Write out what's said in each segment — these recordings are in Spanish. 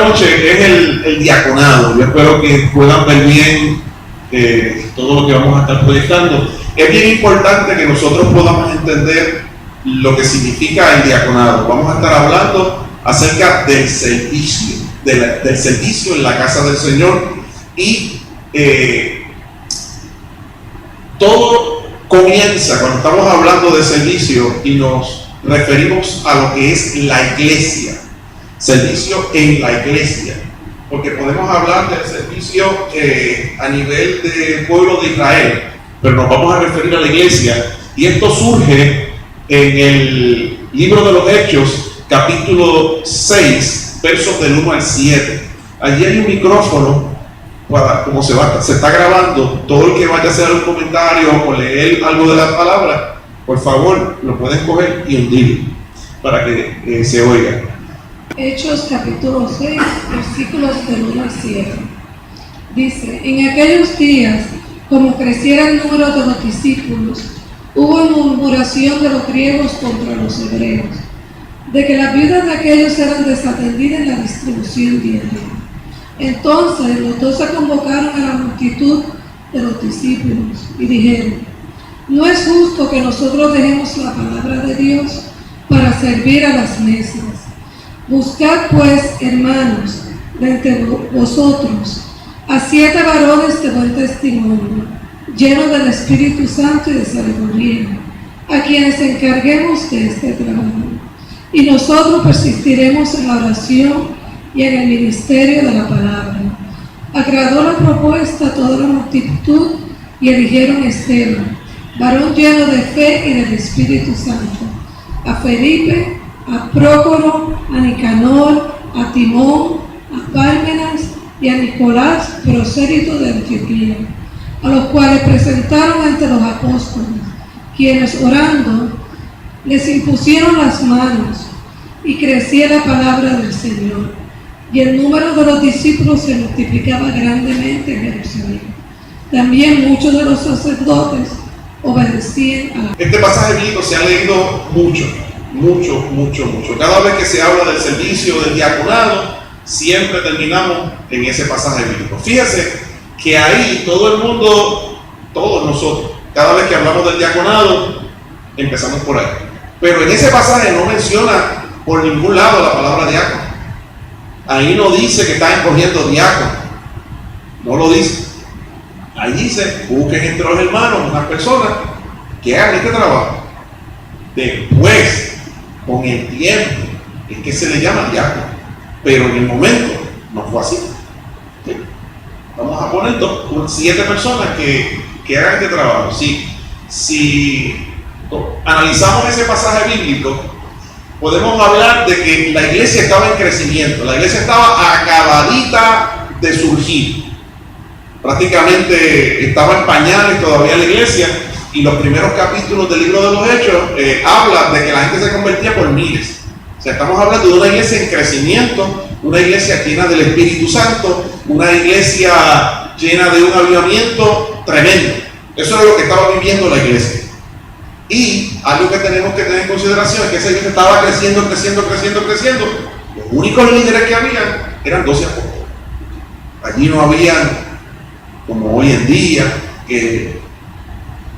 noche es el diaconado. Yo espero que puedan ver bien todo lo que vamos a estar proyectando. Es bien importante que nosotros podamos entender lo que significa el diaconado. Vamos a estar hablando acerca del servicio, del servicio en la casa del Señor, y todo comienza cuando estamos hablando de servicio y nos referimos a lo que es la iglesia, servicio en la iglesia, porque podemos hablar del servicio a nivel del pueblo de Israel, pero nos vamos a referir a la iglesia, y esto surge en el libro de los Hechos, capítulo 6, versos del 1 al 7. Allí hay un micrófono para, como se está grabando, todo el que vaya a hacer un comentario o leer algo de la palabra, por favor, lo pueden coger y hundir para que se oiga. Hechos capítulo 6, versículos del 1 al 7. Dice: en aquellos días, como creciera el número de los discípulos, hubo murmuración de los griegos contra los hebreos, de que las viudas de aquellos eran desatendidas en la distribución diaria. Entonces los 12 convocaron a la multitud de los discípulos y dijeron: no es justo que nosotros dejemos la palabra de Dios para servir a las mesas. Buscad pues, hermanos, de entre vosotros a 7 varones de buen testimonio, llenos del Espíritu Santo y de sabiduría, a quienes encarguemos de este trabajo. Y nosotros persistiremos en la oración y en el ministerio de la palabra. Agradó la propuesta a toda la multitud y eligieron a Esteban, varón lleno de fe y del Espíritu Santo, a Felipe, a Prócoro, a Nicanor, a Timón, a Pármenas y a Nicolás, prosélito de Antioquía, a los cuales presentaron ante los apóstoles, quienes orando les impusieron las manos, y crecía la palabra del Señor, y el número de los discípulos se multiplicaba grandemente en Jerusalén. También muchos de los sacerdotes obedecían a... Este pasaje bíblico se ha leído mucho. Cada vez que se habla del servicio, del diaconado, siempre terminamos en ese pasaje bíblico. Fíjese que ahí todo el mundo, todos nosotros, cada vez que hablamos del diaconado, empezamos por ahí. Pero en ese pasaje no menciona por ningún lado la palabra diácono. Ahí no dice que están escogiendo diácono. No lo dice. Ahí dice: busquen entre los hermanos unas personas que hagan este trabajo. Después, con el tiempo, es que se le llama diácono. Pero en el momento no fue así. ¿Sí? Vamos a poner 7 personas que hagan este trabajo. Si analizamos ese pasaje bíblico, podemos hablar de que la iglesia estaba en crecimiento, la iglesia estaba acabadita de surgir, prácticamente estaba en pañales todavía la iglesia, y los primeros capítulos del libro de los Hechos hablan de que la gente se convertía por miles. O sea, estamos hablando de una iglesia en crecimiento, una iglesia llena del Espíritu Santo, una iglesia llena de un avivamiento tremendo. Eso es lo que estaba viviendo la iglesia. Y algo que tenemos que tener en consideración es que esa iglesia estaba creciendo. Los únicos líderes que habían eran 12 apóstoles. Allí no habían, como hoy en día, que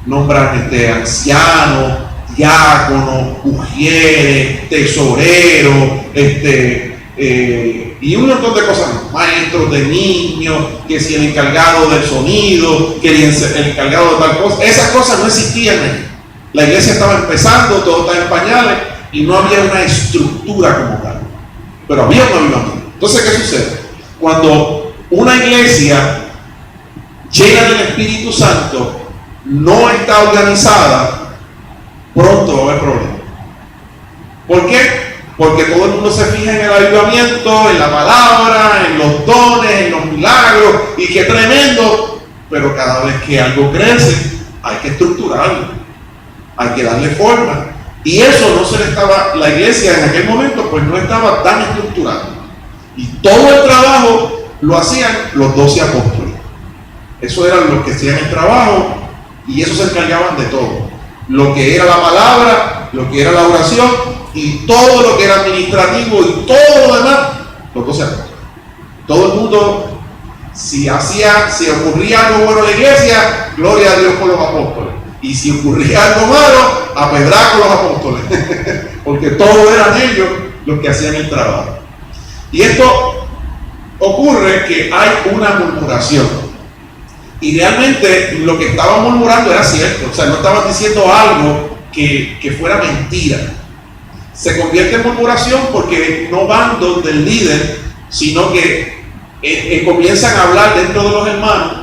nombran ancianos, diáconos, ujieres, tesoreros, y un montón de cosas más, maestros de niños, que si el encargado del sonido, que el encargado de tal cosa. Esas cosas no existían ahí. La iglesia estaba empezando, todo estaba en pañales y no había una estructura como tal, pero había un avivamiento. Entonces, ¿qué sucede? Cuando una iglesia llena del Espíritu Santo no está organizada, pronto va a haber problemas. ¿Por qué? Porque todo el mundo se fija en el avivamiento, en la palabra, en los dones, en los milagros, y qué tremendo, pero cada vez que algo crece hay que estructurarlo, hay que darle forma, y eso no se le estaba, la iglesia en aquel momento pues no estaba tan estructurada, y todo el trabajo lo hacían los 12 apóstoles. Eso eran los que hacían el trabajo, y eso se encargaban de todo, lo que era la palabra, lo que era la oración, y todo lo que era administrativo y todo lo demás, los 12 apóstoles. Si ocurría algo bueno en la iglesia, gloria a Dios por los apóstoles. Y si ocurría algo malo, a pedrar con los apóstoles. Porque todos eran ellos los que hacían el trabajo. Y esto ocurre que hay una murmuración. Y realmente lo que estaban murmurando era cierto. O sea, no estaban diciendo algo que fuera mentira. Se convierte en murmuración porque no van donde el líder, sino que comienzan a hablar dentro de los hermanos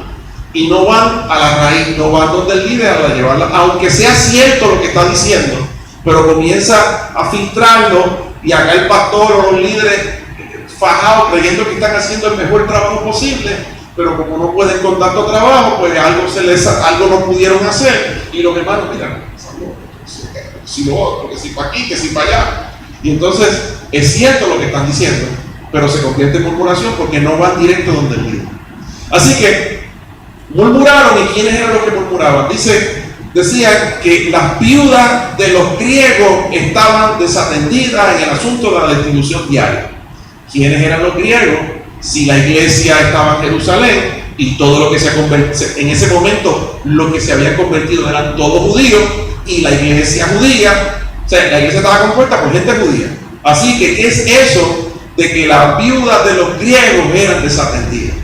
y no van a la raíz, no van donde el líder a llevarla, aunque sea cierto lo que está diciendo, pero comienza a filtrarlo y acá el pastor o los líderes fajados creyendo que están haciendo el mejor trabajo posible, pero como no pueden con tanto trabajo, pues algo no pudieron hacer y los hermanos miran, si lo otro, que si para aquí, que si para allá. Y entonces es cierto lo que están diciendo, pero se convierte en murmuración porque no van directo donde el líder. Así que murmuraron. ¿Y quiénes eran los que murmuraban? Decían que las viudas de los griegos estaban desatendidas en el asunto de la distribución diaria. ¿Quiénes eran los griegos? Si la iglesia estaba en Jerusalén y todo lo que se convirtió, en ese momento lo que se había convertido eran todos judíos y la iglesia judía, o sea, la iglesia estaba compuesta por gente judía. Así que, ¿qué es eso de que las viudas de los griegos eran desatendidas?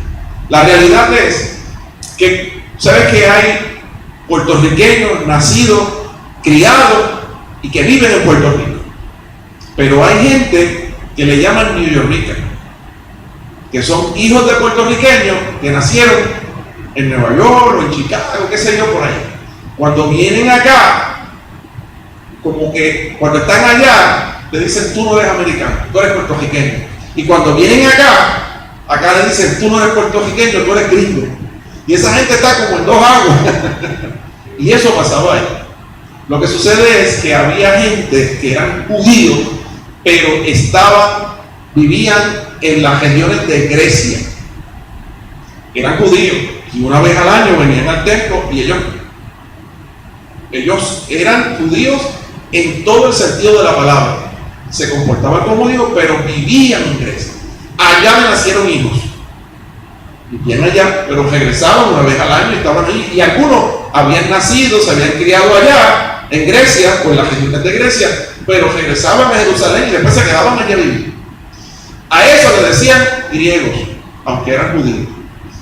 La realidad es que, ¿sabes que hay puertorriqueños nacidos, criados y que viven en Puerto Rico? Pero hay gente que le llaman New Yorkers, que son hijos de puertorriqueños que nacieron en Nueva York o en Chicago, qué sé yo, por ahí. Cuando vienen acá, como que cuando están allá, le dicen tú no eres americano, tú eres puertorriqueño. Y cuando vienen acá le dicen tú no eres puertorriqueño, tú eres gringo. Y esa gente está como en dos aguas. Y eso pasaba ahí. Lo que sucede es que había gente que eran judíos, pero vivían en las regiones de Grecia. Eran judíos y una vez al año venían al templo y ellos eran judíos en todo el sentido de la palabra. Se comportaban como judíos, pero vivían en Grecia. Allá me nacieron hijos. Vivían allá, pero regresaban una vez al año y estaban ahí. Y algunos habían nacido, se habían criado allá, en Grecia, o en las regiones de Grecia, pero regresaban a Jerusalén y después se quedaban allá a vivir. A eso le decían griegos, aunque eran judíos.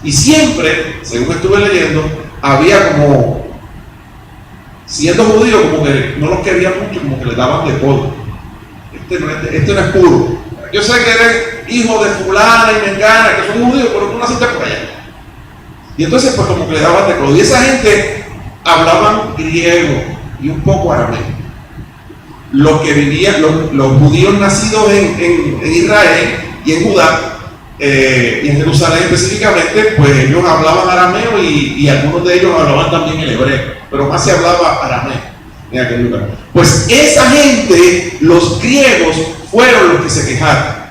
Y siempre, según estuve leyendo, había como, siendo judíos, como que no los querían mucho, como que le daban de todo. Este no es puro. Yo sé que eres hijo de fulana y mengana, que son judíos, pero tú naciste por allá. Y entonces pues como que le daban de todo. Y esa gente hablaban griego y un poco arameo. Los que vivían, los judíos nacidos en Israel y en Judá, y en Jerusalén específicamente, pues ellos hablaban arameo y algunos de ellos hablaban también el hebreo, pero más se hablaba arameo en aquel lugar. Pues esa gente, los griegos, fueron los que se quejaron.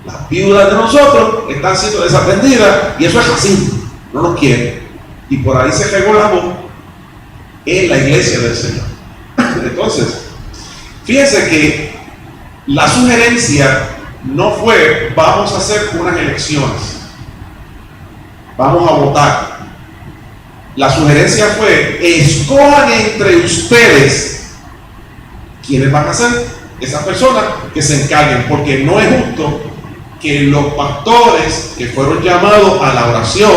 Las viudas de nosotros están siendo desatendidas y eso es así, no nos quieren. Y por ahí se regó la voz en la iglesia del Señor. Entonces, fíjense que la sugerencia no fue vamos a hacer unas elecciones, vamos a votar. La sugerencia fue escojan entre ustedes quiénes van a ser esas personas que se encarguen, porque no es justo que los pastores que fueron llamados a la oración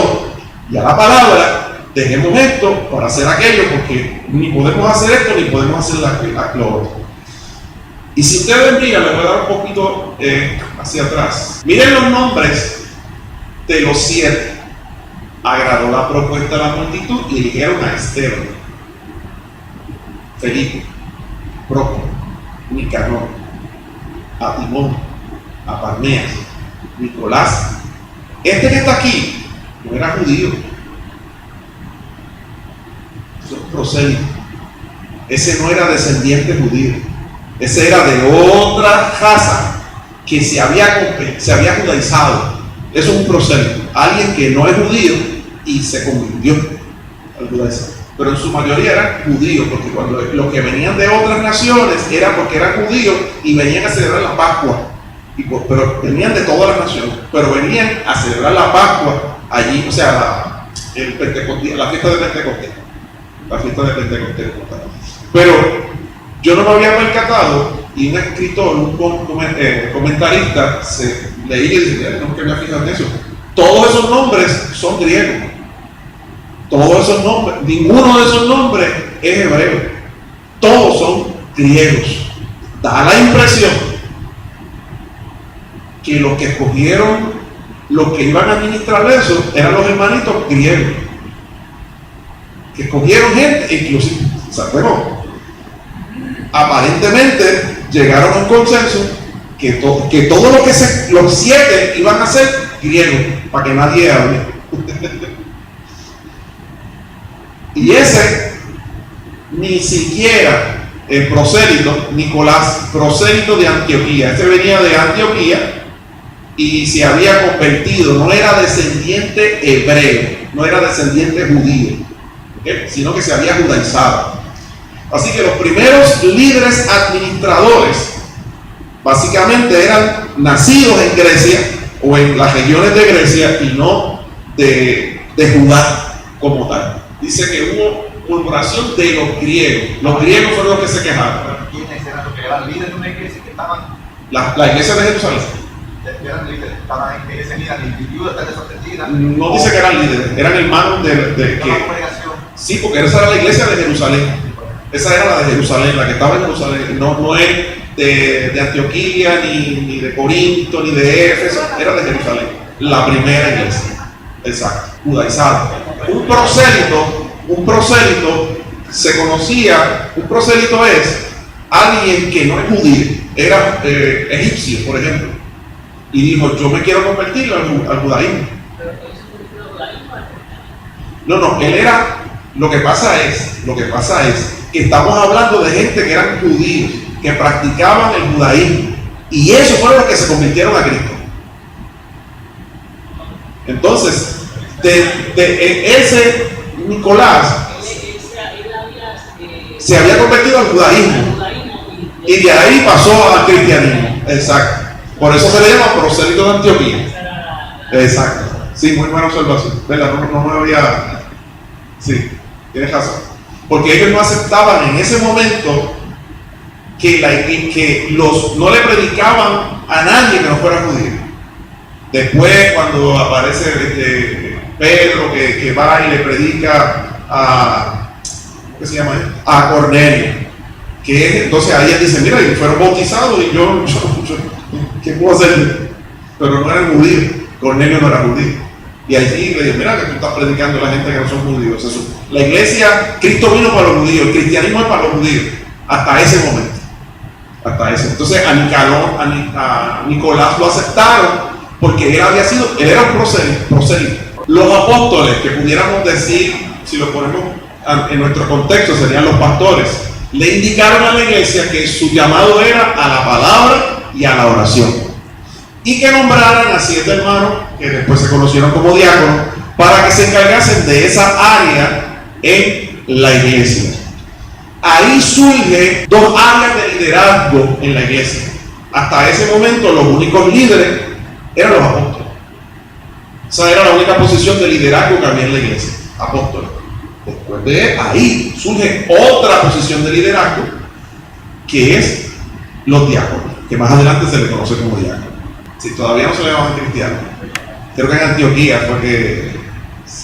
y a la palabra dejemos esto para hacer aquello, porque ni podemos hacer esto ni podemos hacer lo otro. Y si ustedes miran, les voy a dar un poquito hacia atrás. Miren los nombres de los 7. Agradó la propuesta de la multitud y eligieron a Esteban, Felipe, Prócoro, Nicanor, a Timón, a Parmenas, Nicolás. Este que está aquí no era judío, es un prosélito. Ese no era descendiente judío, ese era de otra raza que se había judaizado. Eso es un prosélito, alguien que no es judío y se convirtió al judaizado. Pero en su mayoría eran judíos, porque cuando los que venían de otras naciones era porque eran judíos y venían a celebrar la Pascua. Pero venían de todas las naciones, pero venían a celebrar la Pascua allí, o sea, la fiesta de Pentecostés. La fiesta de Pentecostés. Pero yo no me había percatado, y un escritor, un comentarista, leí y dije, no que me fijado en eso. Todos esos nombres son griegos. Todos esos nombres, ninguno de esos nombres es hebreo. Todos son griegos. Da la impresión que los que escogieron, los que iban a administrar eso, eran los hermanitos griegos. Que escogieron gente, inclusive, bueno, aparentemente llegaron a un consenso que todo lo que los 7 iban a ser griegos, para que nadie hable. Y ese, ni siquiera el prosélito, Nicolás, prosélito de Antioquía, este venía de Antioquía y se había convertido, no era descendiente hebreo, no era descendiente judío, ¿okay? Sino que se había judaizado. Así que los primeros líderes administradores básicamente eran nacidos en Grecia o en las regiones de Grecia y no de Judá como tal. Dice que hubo murmuración de los griegos. Los griegos fueron los que se quejaron. ¿Quiénes eran los que eran líderes de una iglesia que estaban? La iglesia de Jerusalén. Eran líderes, estaban en ese líder, la individuo está desatendida. No dice que eran líderes, eran hermanos de que. Sí, porque esa era la iglesia de Jerusalén. Esa era la de Jerusalén, la que estaba en Jerusalén. No es de Antioquía, ni de Corinto, ni de Éfeso, era de Jerusalén. La primera iglesia. Exacto, judaizada. Un prosélito se conocía, un prosélito es alguien que no es judío, era egipcio, por ejemplo, y dijo, yo me quiero convertir al judaísmo. No, él era, lo que pasa es que estamos hablando de gente que eran judíos, que practicaban el judaísmo, y esos fueron los que se convirtieron a Cristo. Entonces, ese Nicolás se había convertido al judaísmo y de ahí pasó al cristianismo. Exacto. Por eso se le llama prosélito de Antioquía. Exacto. Sí, muy buena observación. No me había. Sí, tienes razón. Porque ellos no aceptaban en ese momento que no le predicaban a nadie que no fuera judío. Después, cuando aparece Pedro que va y le predica ¿qué se llama? A Cornelio, entonces ahí él dice, mira, y fueron bautizados y yo ¿qué puedo hacer? Pero no eran judíos, Cornelio no era judío. Y allí le dice, mira que tú estás predicando a la gente que no son judíos. La iglesia, Cristo vino para los judíos, el cristianismo es para los judíos, hasta ese momento. Entonces a Nicolás lo aceptaron porque él era un prosélito. Los apóstoles, que pudiéramos decir, si lo ponemos en nuestro contexto, serían los pastores, le indicaron a la iglesia que su llamado era a la palabra y a la oración, y que nombraran a 7 hermanos, que después se conocieron como diáconos, para que se encargasen de esa área en la iglesia. Ahí surgen 2 áreas de liderazgo en la iglesia. Hasta ese momento los únicos líderes eran los apóstoles. Esa era la única posición de liderazgo que había en la iglesia, apóstoles. Después de ahí surge otra posición de liderazgo, que es los diáconos, que más adelante se le conoce como diáconos. Si todavía no se le llaman cristianos, creo que en Antioquía fue que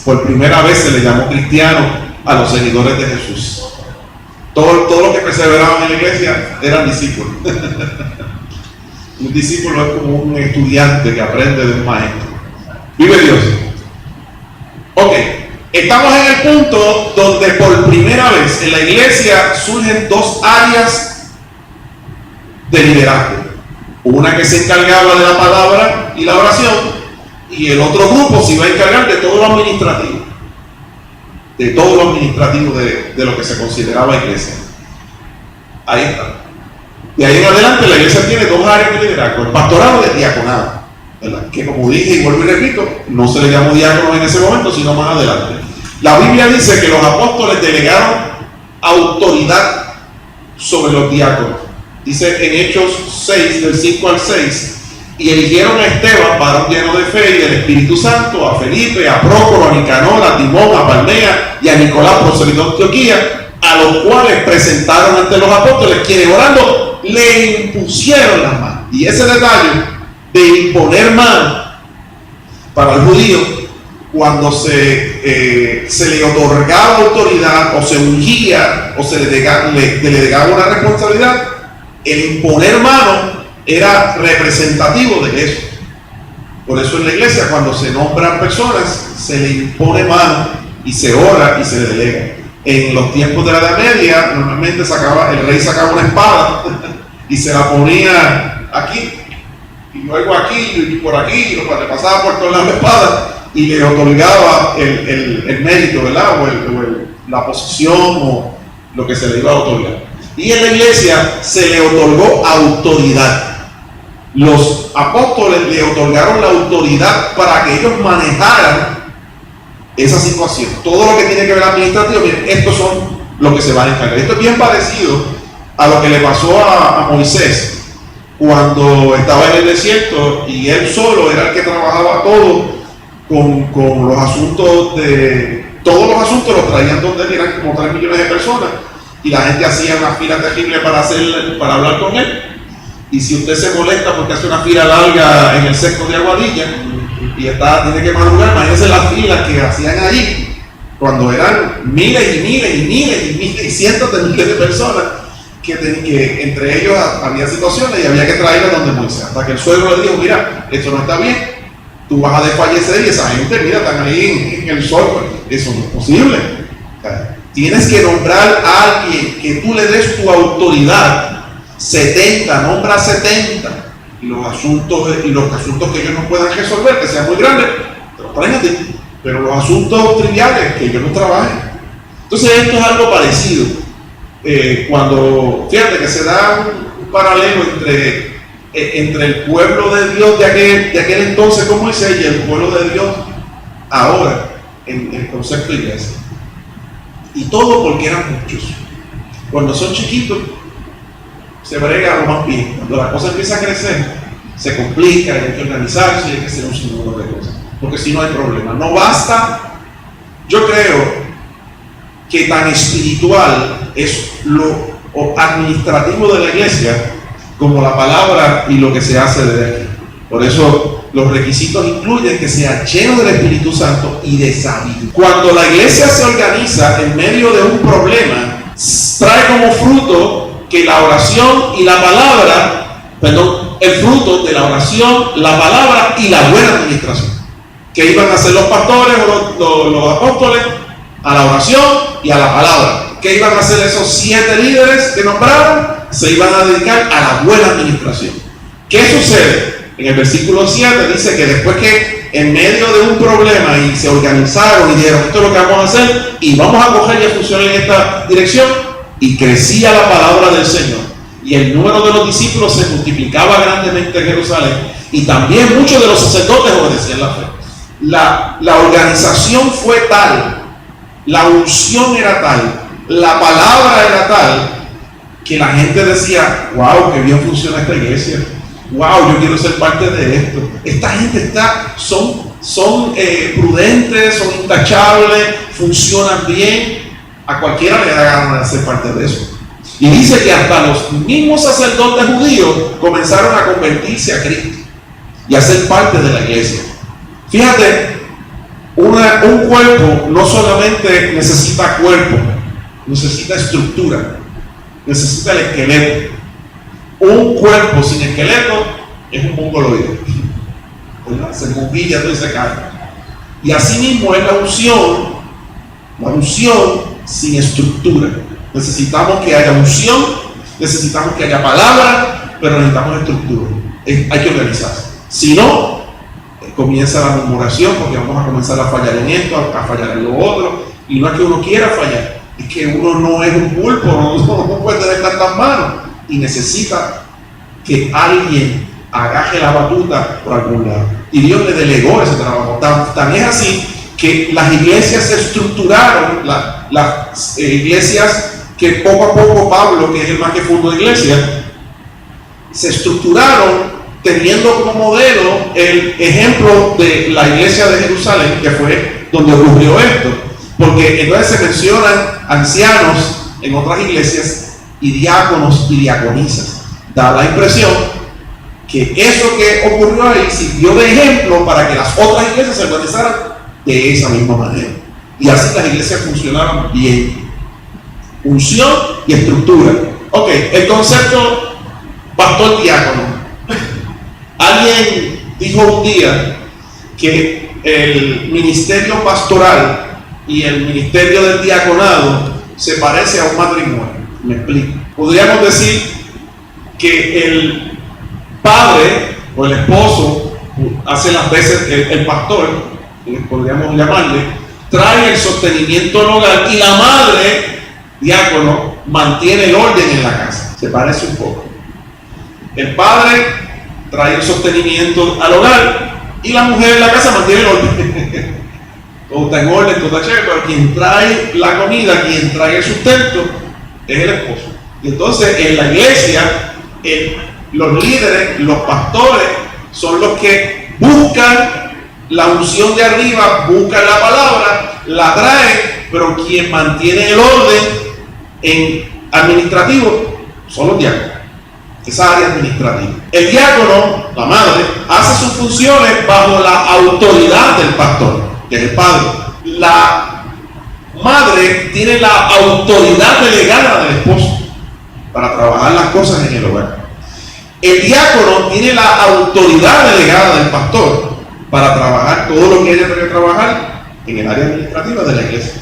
por primera vez se le llamó cristiano a los seguidores de Jesús. Todos los que perseveraban en la iglesia eran discípulos. Un discípulo es como un estudiante que aprende de un maestro. Vive Dios. Ok, estamos en el punto donde por primera vez en la iglesia surgen 2 áreas de liderazgo. Una que se encargaba de la palabra y la oración, y el otro grupo se iba a encargar de todo lo administrativo. De todo lo administrativo de lo que se consideraba iglesia. Ahí está. De ahí en adelante la iglesia tiene 2 áreas de liderazgo, el pastorado y el diaconado, ¿verdad? Que como dije y vuelvo y repito, no se le llamó diáconos en ese momento, sino más adelante. La Biblia dice que los apóstoles delegaron autoridad sobre los diáconos. Dice en Hechos 6, del 5 al 6, y eligieron a Esteban, varón lleno de fe y del Espíritu Santo, a Felipe, a Prócoro, a Nicanor, a Timón, a Parmea y a Nicolás, prosélito de Antioquía, a los cuales presentaron ante los apóstoles, quienes orando le impusieron las manos. Y ese detalle de imponer manos para el judío, cuando se le otorgaba autoridad o se ungía o se le delegaba una responsabilidad, el imponer manos era representativo de eso. Por eso en la iglesia, cuando se nombran personas, se le impone mano y se ora y se le delega. En los tiempos de la Edad Media, normalmente el rey sacaba una espada y se la ponía aquí, y luego aquí, y por aquí, y le pasaba por todos lados la espada y le otorgaba el mérito, ¿verdad? O la posición o lo que se le iba a otorgar. Y en la iglesia se le otorgó autoridad. Los apóstoles le otorgaron la autoridad para que ellos manejaran esa situación. Todo lo que tiene que ver administrativo, miren, estos son lo que se van a encargar. Esto es bien parecido a lo que le pasó a Moisés cuando estaba en el desierto y él solo era el que trabajaba todo con los asuntos todos los asuntos los traían donde él, eran como 3 millones de personas y la gente hacía una fila terrible para hablar con él. Y si usted se molesta porque hace una fila larga en el sesco de Aguadilla y tiene que madrugar, imagínense las filas que hacían allí cuando eran miles y cientos de miles de personas que entre ellos había situaciones y había que traerlas donde Moisés, hasta que el suegro le dijo: mira, esto no está bien, tú vas a desfallecer y esa gente, mira, están ahí en el sol, eso no es posible. O sea, tienes que nombrar a alguien que tú le des tu autoridad. 70, nombra 70 y los asuntos que ellos no puedan resolver, que sean muy grandes, te los traen a ti, pero los asuntos triviales que ellos no trabajen. Entonces esto es algo parecido cuando, fíjate que se da un paralelo entre el pueblo de Dios de aquel entonces como Moisés y el pueblo de Dios ahora en el concepto de iglesia, y todo porque eran muchos. Cuando son chiquitos se brega lo más bien. Cuando la cosa empieza a crecer, se complica, hay que organizarse y hay que hacer un sinnúmero de cosas. Porque si no hay problema. No basta, yo creo que tan espiritual es lo administrativo de la iglesia como la palabra y lo que se hace desde aquí. Por eso los requisitos incluyen que sea lleno del Espíritu Santo y de sabiduría. Cuando la iglesia se organiza en medio de un problema, trae como fruto que la oración y la palabra, el fruto de la oración, la palabra y la buena administración. ¿Qué iban a hacer los pastores o los apóstoles? A la oración y a la palabra. ¿Qué iban a hacer esos 7 líderes que nombraron? Se iban a dedicar a la buena administración. ¿Qué sucede? En el versículo 7 dice que después que en medio de un problema y se organizaron y dijeron: esto es lo que vamos a hacer y vamos a coger y a funcionar en esta dirección, y crecía la palabra del Señor y el número de los discípulos se multiplicaba grandemente en Jerusalén, y también muchos de los sacerdotes obedecían la fe. La organización fue tal, la unción era tal, la palabra era tal, que la gente decía: wow, qué bien funciona esta iglesia, wow, yo quiero ser parte de esto. Esta gente son prudentes, son intachables, funcionan bien. A cualquiera le da ganas de ser parte de eso. Y dice que hasta los mismos sacerdotes judíos comenzaron a convertirse a Cristo y a ser parte de la iglesia. Fíjate, un cuerpo no solamente necesita cuerpo, necesita estructura, necesita el esqueleto. Un cuerpo sin esqueleto es un mongoloide, se bombilla todo y se cae. Y así mismo es la unción sin estructura. Necesitamos que haya unción, necesitamos que haya palabra, pero necesitamos estructura. Hay que organizarse. Si no, comienza la murmuración, porque vamos a comenzar a fallar en esto, a fallar en lo otro. Y no es que uno quiera fallar, es que uno no es un pulpo, no puede tener tantas manos y necesita que alguien agaje la batuta por algún lado. Y Dios le delegó ese trabajo. Tan es así que las iglesias se estructuraron, las iglesias que poco a poco Pablo, que es el más que fundó iglesias, se estructuraron teniendo como modelo el ejemplo de la iglesia de Jerusalén, que fue donde ocurrió esto. Porque entonces se mencionan ancianos en otras iglesias y diáconos y diaconisas. Da la impresión que eso que ocurrió ahí sirvió de ejemplo para que las otras iglesias se organizaran de esa misma manera. Y así las iglesias funcionaron bien. Unción y estructura. Ok, el concepto pastor diácono. Alguien dijo un día que el ministerio pastoral y el ministerio del diaconado se parece a un matrimonio. Me explico. Podríamos decir que el padre o el esposo hace las veces, el pastor, podríamos llamarle, trae el sostenimiento al hogar y la madre, diácono, mantiene el orden en la casa. Se parece un poco. El padre trae el sostenimiento al hogar y la mujer en la casa mantiene el orden. Todo está en orden, todo está chévere, pero quien trae la comida, quien trae el sustento es el esposo. Y entonces en la iglesia, los líderes, los pastores, son los que buscan la unción de arriba, buscan la palabra, la traen, pero quien mantiene el orden en administrativo son los diáconos. Esa área administrativa. El diácono, la madre, hace sus funciones bajo la autoridad del pastor, que es el padre. La madre tiene la autoridad delegada del esposo para trabajar las cosas en el hogar. El diácono tiene la autoridad delegada del pastor para trabajar todo lo que ella tiene que trabajar en el área administrativa de la iglesia.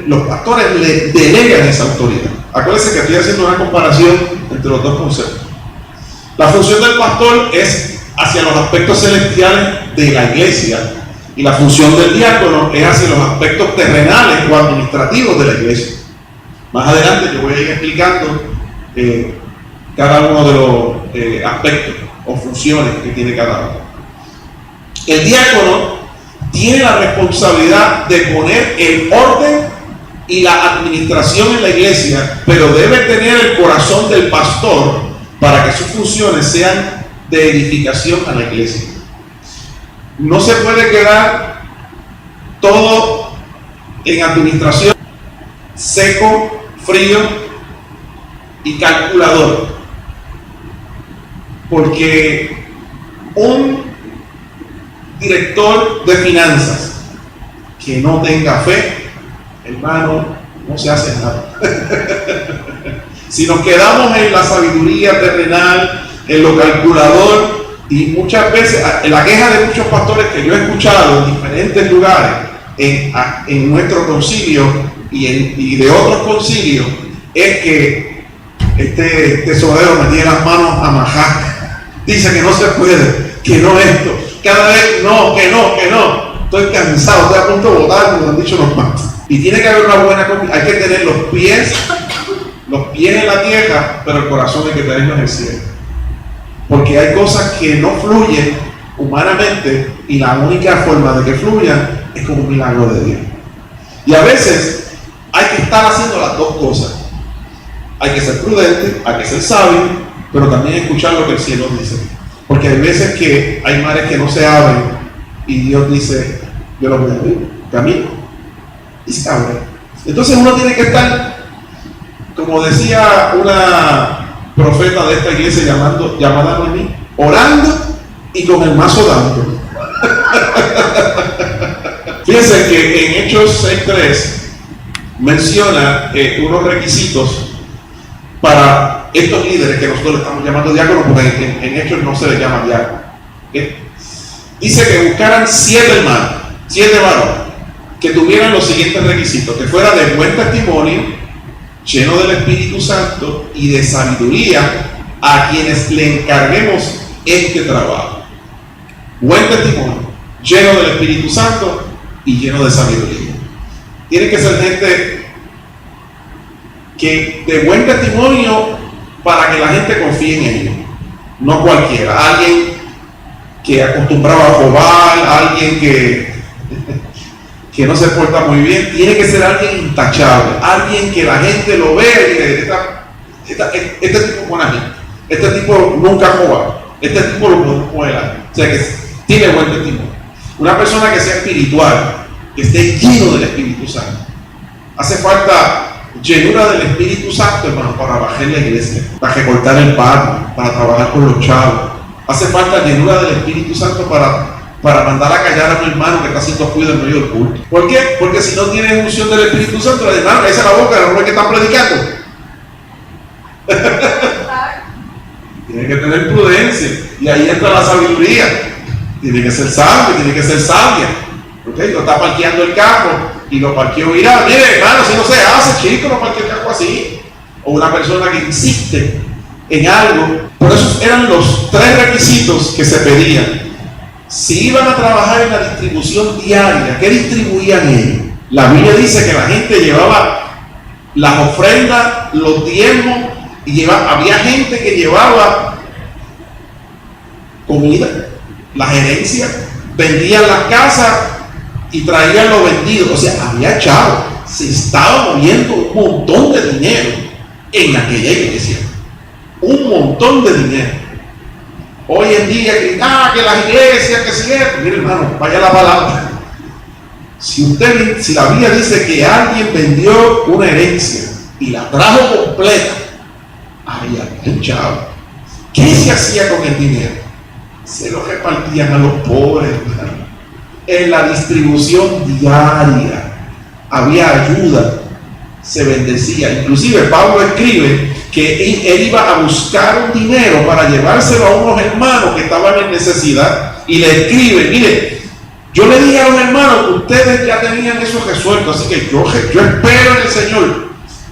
Los pastores le delegan esa autoridad. Acuérdense que estoy haciendo una comparación entre los dos conceptos. La función del pastor es hacia los aspectos celestiales de la iglesia y la función del diácono es hacia los aspectos terrenales o administrativos de la iglesia. Más adelante yo voy a ir explicando cada uno de los aspectos o funciones que tiene cada uno. El diácono tiene la responsabilidad de poner el orden y la administración en la iglesia, pero debe tener el corazón del pastor para que sus funciones sean de edificación a la iglesia. No se puede quedar todo en administración seco, frío y calculador, porque un director de finanzas que no tenga fe, hermano, no se hace nada. Si nos quedamos en la sabiduría terrenal, en lo calculador, y muchas veces, la queja de muchos pastores que yo he escuchado en diferentes lugares, en nuestro concilio y de otros concilios, es que este tesorero me tiene las manos a majar. Dice que no se puede, que no esto, cada vez no, que no. Estoy cansado, estoy a punto de votar, como han dicho los más. Y tiene que haber una buena combinación. Hay que tener los pies en la tierra, pero el corazón hay que tenerlo en el cielo. Porque hay cosas que no fluyen humanamente y la única forma de que fluyan es como un milagro de Dios. Y a veces hay que estar haciendo las dos cosas. Hay que ser prudente, hay que ser sabio, pero también escuchar lo que el cielo dice. Porque hay veces que hay mares que no se abren y Dios dice, yo lo voy a abrir, camino, y se abre. Entonces uno tiene que estar, como decía una profeta de esta iglesia llamada Noemí, orando y con el mazo dando. Fíjense que en Hechos 6:3 menciona unos requisitos para estos líderes que nosotros le estamos llamando diáconos, porque en Hechos no se les llama diácono. ¿Okay? Dice que buscaran 7 hermanos, 7 varones, que tuvieran los siguientes requisitos: que fuera de buen testimonio, lleno del Espíritu Santo y de sabiduría, a quienes le encarguemos este trabajo. Buen testimonio, lleno del Espíritu Santo y lleno de sabiduría. Tiene que ser gente que de buen testimonio para que la gente confíe en ellos, no cualquiera, alguien que acostumbraba a robar, alguien que no se porta muy bien. Tiene que ser alguien intachable, alguien que la gente lo vea y diga, este tipo es buena gente, este tipo nunca roba, Este tipo lo podemos modelar. O sea que tiene buen testimonio. Una persona que sea espiritual, que esté lleno del Espíritu Santo. Hace falta llenura del Espíritu Santo, hermano, para bajar la iglesia, para recortar el patio, para trabajar con los chavos. Hace falta llenura del Espíritu Santo para mandar a callar a mi hermano que está haciendo cuidado en medio del culto. ¿Por qué? Porque si no tiene unción del Espíritu Santo, el hermano cállese la boca, no ve que están predicando. Tiene que tener prudencia, y ahí entra la sabiduría. Tiene que ser sabio, tiene que ser sabia. ¿Okay? No está parqueando el carro y lo parqueó virado. Mire, hermano, si no se hace, chico, no parquee el carro así. O una persona que insiste en algo. Por eso eran los 3 requisitos que se pedían. Si iban a trabajar en la distribución diaria, ¿qué distribuían ellos? La Biblia dice que la gente llevaba las ofrendas, los diezmos, y había gente que llevaba comida, las herencias, vendían las casas y traían lo vendido. O sea, había chavos, se estaba moviendo un montón de dinero en aquella iglesia, un montón de dinero. Hoy en día, que las iglesias, que si es, mire hermano, vaya la palabra. Si la Biblia dice que alguien vendió una herencia y la trajo completa, ay, había chavo. ¿Qué se hacía con el dinero? Se lo repartían a los pobres, hermano. En la distribución diaria había ayuda, se bendecía. Inclusive Pablo escribe que él iba a buscar un dinero para llevárselo a unos hermanos que estaban en necesidad, y le escribe, mire, yo le dije a los hermanos que ustedes ya tenían eso resuelto, así que yo espero en el Señor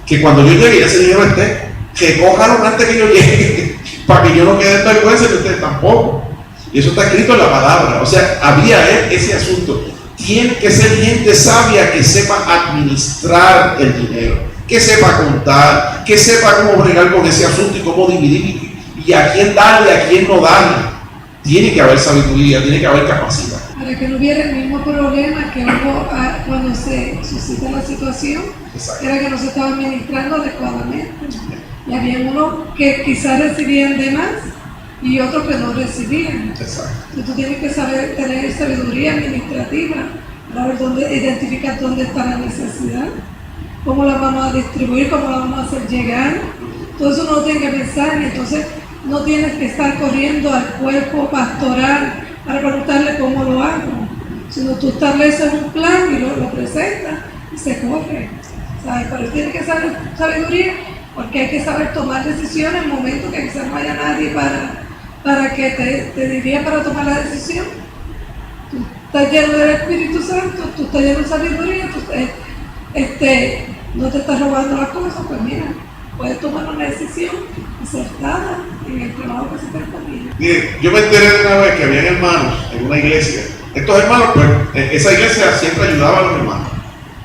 que cuando yo llegue ese dinero esté, que cójalo antes que yo llegue, para que yo no quede en vergüenza y ustedes tampoco. Y eso está escrito en la palabra. O sea, había ese asunto. Tiene que ser gente sabia que sepa administrar el dinero, que sepa contar, que sepa cómo bregar con ese asunto y cómo dividir, y a quién darle, a quién no darle. Tiene que haber sabiduría, tiene que haber capacidad. Para que no hubiera el mismo problema que hubo cuando se suscita la situación. Exacto. Era que no se estaba administrando adecuadamente. Y había unos que quizás recibían de más y otros que no recibían. Exacto. Entonces tú tienes que saber tener sabiduría administrativa para ver identificar dónde está la necesidad, cómo la vamos a distribuir, cómo la vamos a hacer llegar. Todo eso no lo tienes que pensar, y entonces no tienes que estar corriendo al cuerpo pastoral para preguntarle cómo lo hago, sino tú estableces un plan y lo presentas y se corre, ¿sabes? Pero tienes que saber sabiduría, porque hay que saber tomar decisiones en momentos que quizás no haya nadie para que te diría para tomar la decisión. Tú estás lleno del Espíritu Santo, tú estás lleno de sabiduría, no te estás robando las cosas, pues mira, puedes tomar una decisión acertada en el trabajo que se te encomienda. Mire, yo me enteré de una vez que había hermanos en una iglesia. Estos hermanos, pues, esa iglesia siempre ayudaba a los hermanos.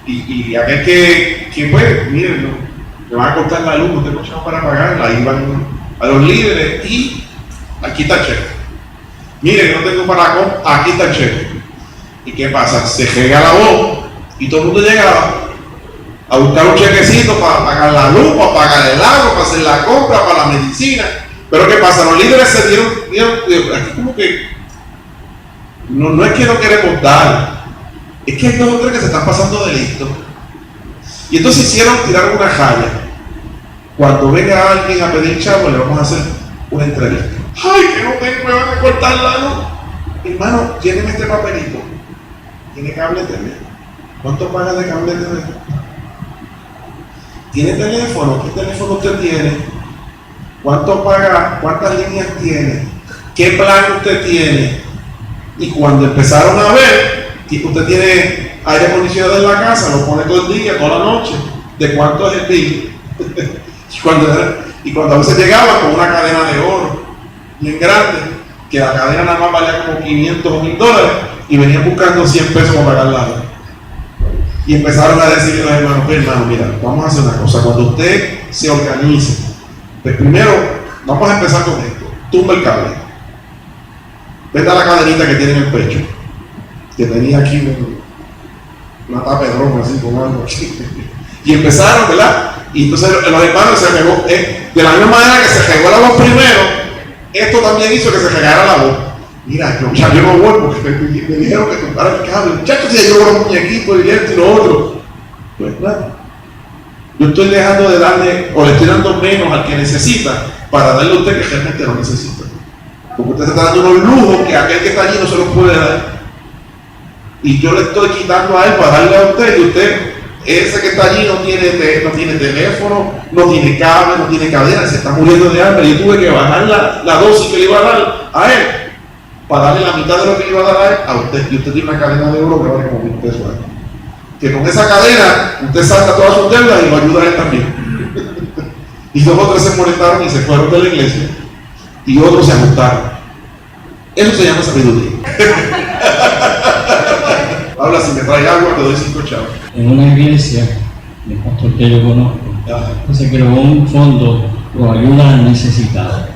Y aquel que pues, miren, no, me van a cortar la luz, no tengo chavo para pagarla. Ahí van a los líderes y aquí está el cheque. Miren, no tengo para comer, aquí está el cheque. ¿Y qué pasa? Se rega la voz y todo el mundo llegaba a buscar un chequecito para pagar la luz, para pagar el agua, para hacer la compra, para la medicina. Pero ¿qué pasa? Los líderes se dieron aquí como que no es que no queremos dar, es que hay 2 o 3 que se están pasando de listo. Y entonces hicieron tirar una jaya. Cuando venga alguien a pedir chavo, le vamos a hacer una entrevista. Ay, que no tengo, me van a cortar la luz. Hermano, lléneme este papelito. ¿Tiene cable TV? ¿Cuánto paga de cable TV? ¿Tiene teléfono? ¿Qué teléfono usted tiene? ¿Cuánto paga? ¿Cuántas líneas tiene? ¿Qué plan usted tiene? Y cuando empezaron a ver que usted tiene aire acondicionado en la casa, lo pone todo el día, toda la noche, ¿de cuánto es el bill? y cuando a veces llegaba con una cadena de oro bien grande, que la cadena nada más valía como 500 o $1000, y venían buscando 100 pesos para pagar la luz. Y empezaron a decirle a los hermanos, mira, vamos a hacer una cosa, cuando usted se organice, pues primero vamos a empezar con esto, tumba el cable, vete a la cadenita que tiene en el pecho, que tenía aquí una tapa de broma así, con algo así, y empezaron, ¿verdad? Y entonces los hermanos se regó, de la misma manera que se regó la voz primero, Esto también hizo que se regara la voz. Mira, yo no voy porque me dijeron que tocara el cable. Muchachos, si yo los muñequitos y esto y lo otro. Pues nada. Yo estoy dejando de darle, o le estoy dando menos al que necesita, para darle a usted que realmente no necesita. Porque usted está dando unos lujos que aquel que está allí no se los puede dar. Y yo le estoy quitando a él para darle a usted, y usted, ese que está allí no tiene teléfono, no tiene cable, no tiene cadena, se está muriendo de hambre. Yo tuve que bajar la dosis que le iba a dar a él, para darle la mitad de lo que le iba a dar a él, a usted. Y usted tiene una cadena de oro que vale como 1,000 pesos a él. Que con esa cadena usted salta todas sus deudas y lo ayuda a él también. Y 2 o 3 se molestaron y se fueron de la iglesia, y otros se ajustaron. Eso se llama sabiduría. Habla, si me trae agua te doy 5 chavos. En una iglesia, el pastor que yo conozco, se creó un fondo por ayuda al necesitado.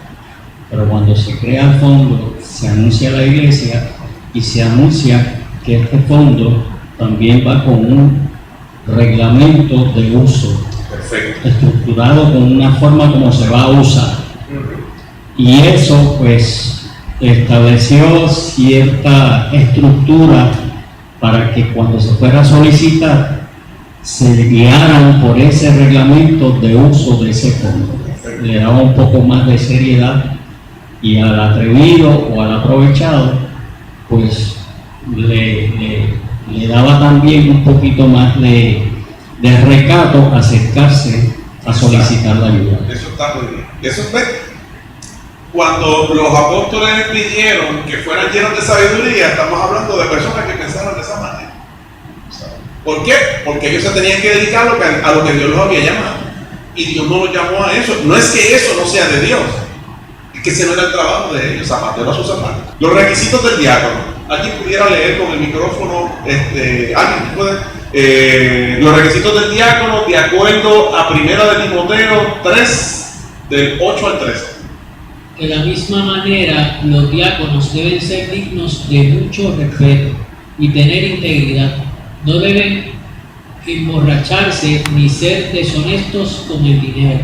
Pero cuando se crea el fondo, se anuncia a la iglesia y se anuncia que este fondo también va con un reglamento de uso. Perfecto. Estructurado con una forma como se va a usar. Y eso pues estableció cierta estructura para que cuando se fuera a solicitar se guiaran por ese reglamento de uso de ese fondo. Le daba un poco más de seriedad, y al atrevido o al aprovechado pues le daba también un poquito más de recato acercarse a solicitar la ayuda. Eso está muy bien. Eso es cuando los apóstoles pidieron que fueran llenos de sabiduría, estamos hablando de personas que pensaron de esa manera. ¿Por qué? Porque ellos se tenían que dedicar a lo que Dios los había llamado. Y Dios no los llamó a eso. No es que eso no sea de Dios, es que ese no era el trabajo de ellos, zapatero a sus zapatos. Los requisitos del diácono. ¿Alguien pudiera leer con el micrófono? ¿Alguien puede? Los requisitos del diácono, de acuerdo a 1 de Timoteo 3, del 8 al 13. De la misma manera, los diáconos deben ser dignos de mucho respeto y tener integridad. No deben emborracharse ni ser deshonestos con el dinero.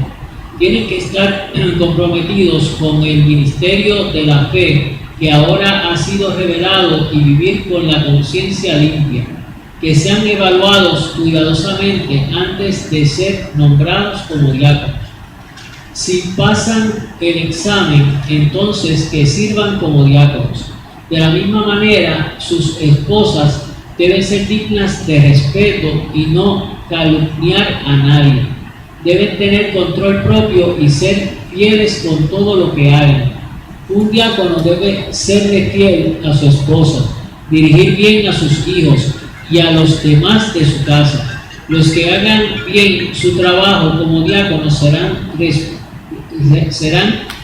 Tienen que estar comprometidos con el ministerio de la fe que ahora ha sido revelado y vivir con la conciencia limpia. Que sean evaluados cuidadosamente antes de ser nombrados como diáconos. Si pasan el examen, entonces que sirvan como diáconos. De la misma manera, sus esposas deben ser dignas de respeto y no calumniar a nadie. Deben tener control propio y ser fieles con todo lo que hagan. Un diácono debe serle fiel a su esposa, dirigir bien a sus hijos y a los demás de su casa. Los que hagan bien su trabajo como diáconos serán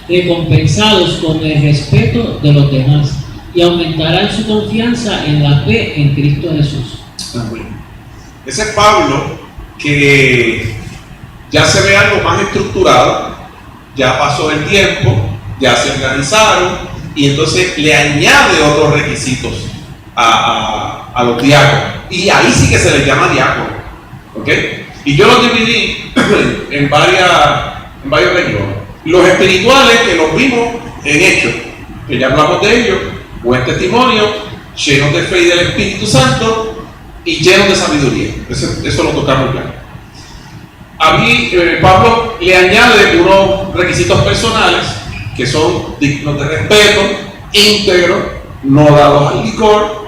recompensados con el respeto de los demás y aumentarán su confianza en la fe en Cristo Jesús. Ese es Pablo, que ya se ve algo más estructurado, ya pasó el tiempo, ya se organizaron, y entonces le añade otros requisitos a los diáconos, y ahí sí que se les llama diácono, ¿ok? Y yo los dividí en varios regiones. Los espirituales, que los vimos en Hechos, que ya hablamos de ellos, buen testimonio, llenos de fe y del Espíritu Santo y llenos de sabiduría. Eso lo tocamos ya. A mí, Pablo le añade unos requisitos personales que son dignos de respeto, íntegros, no dados al licor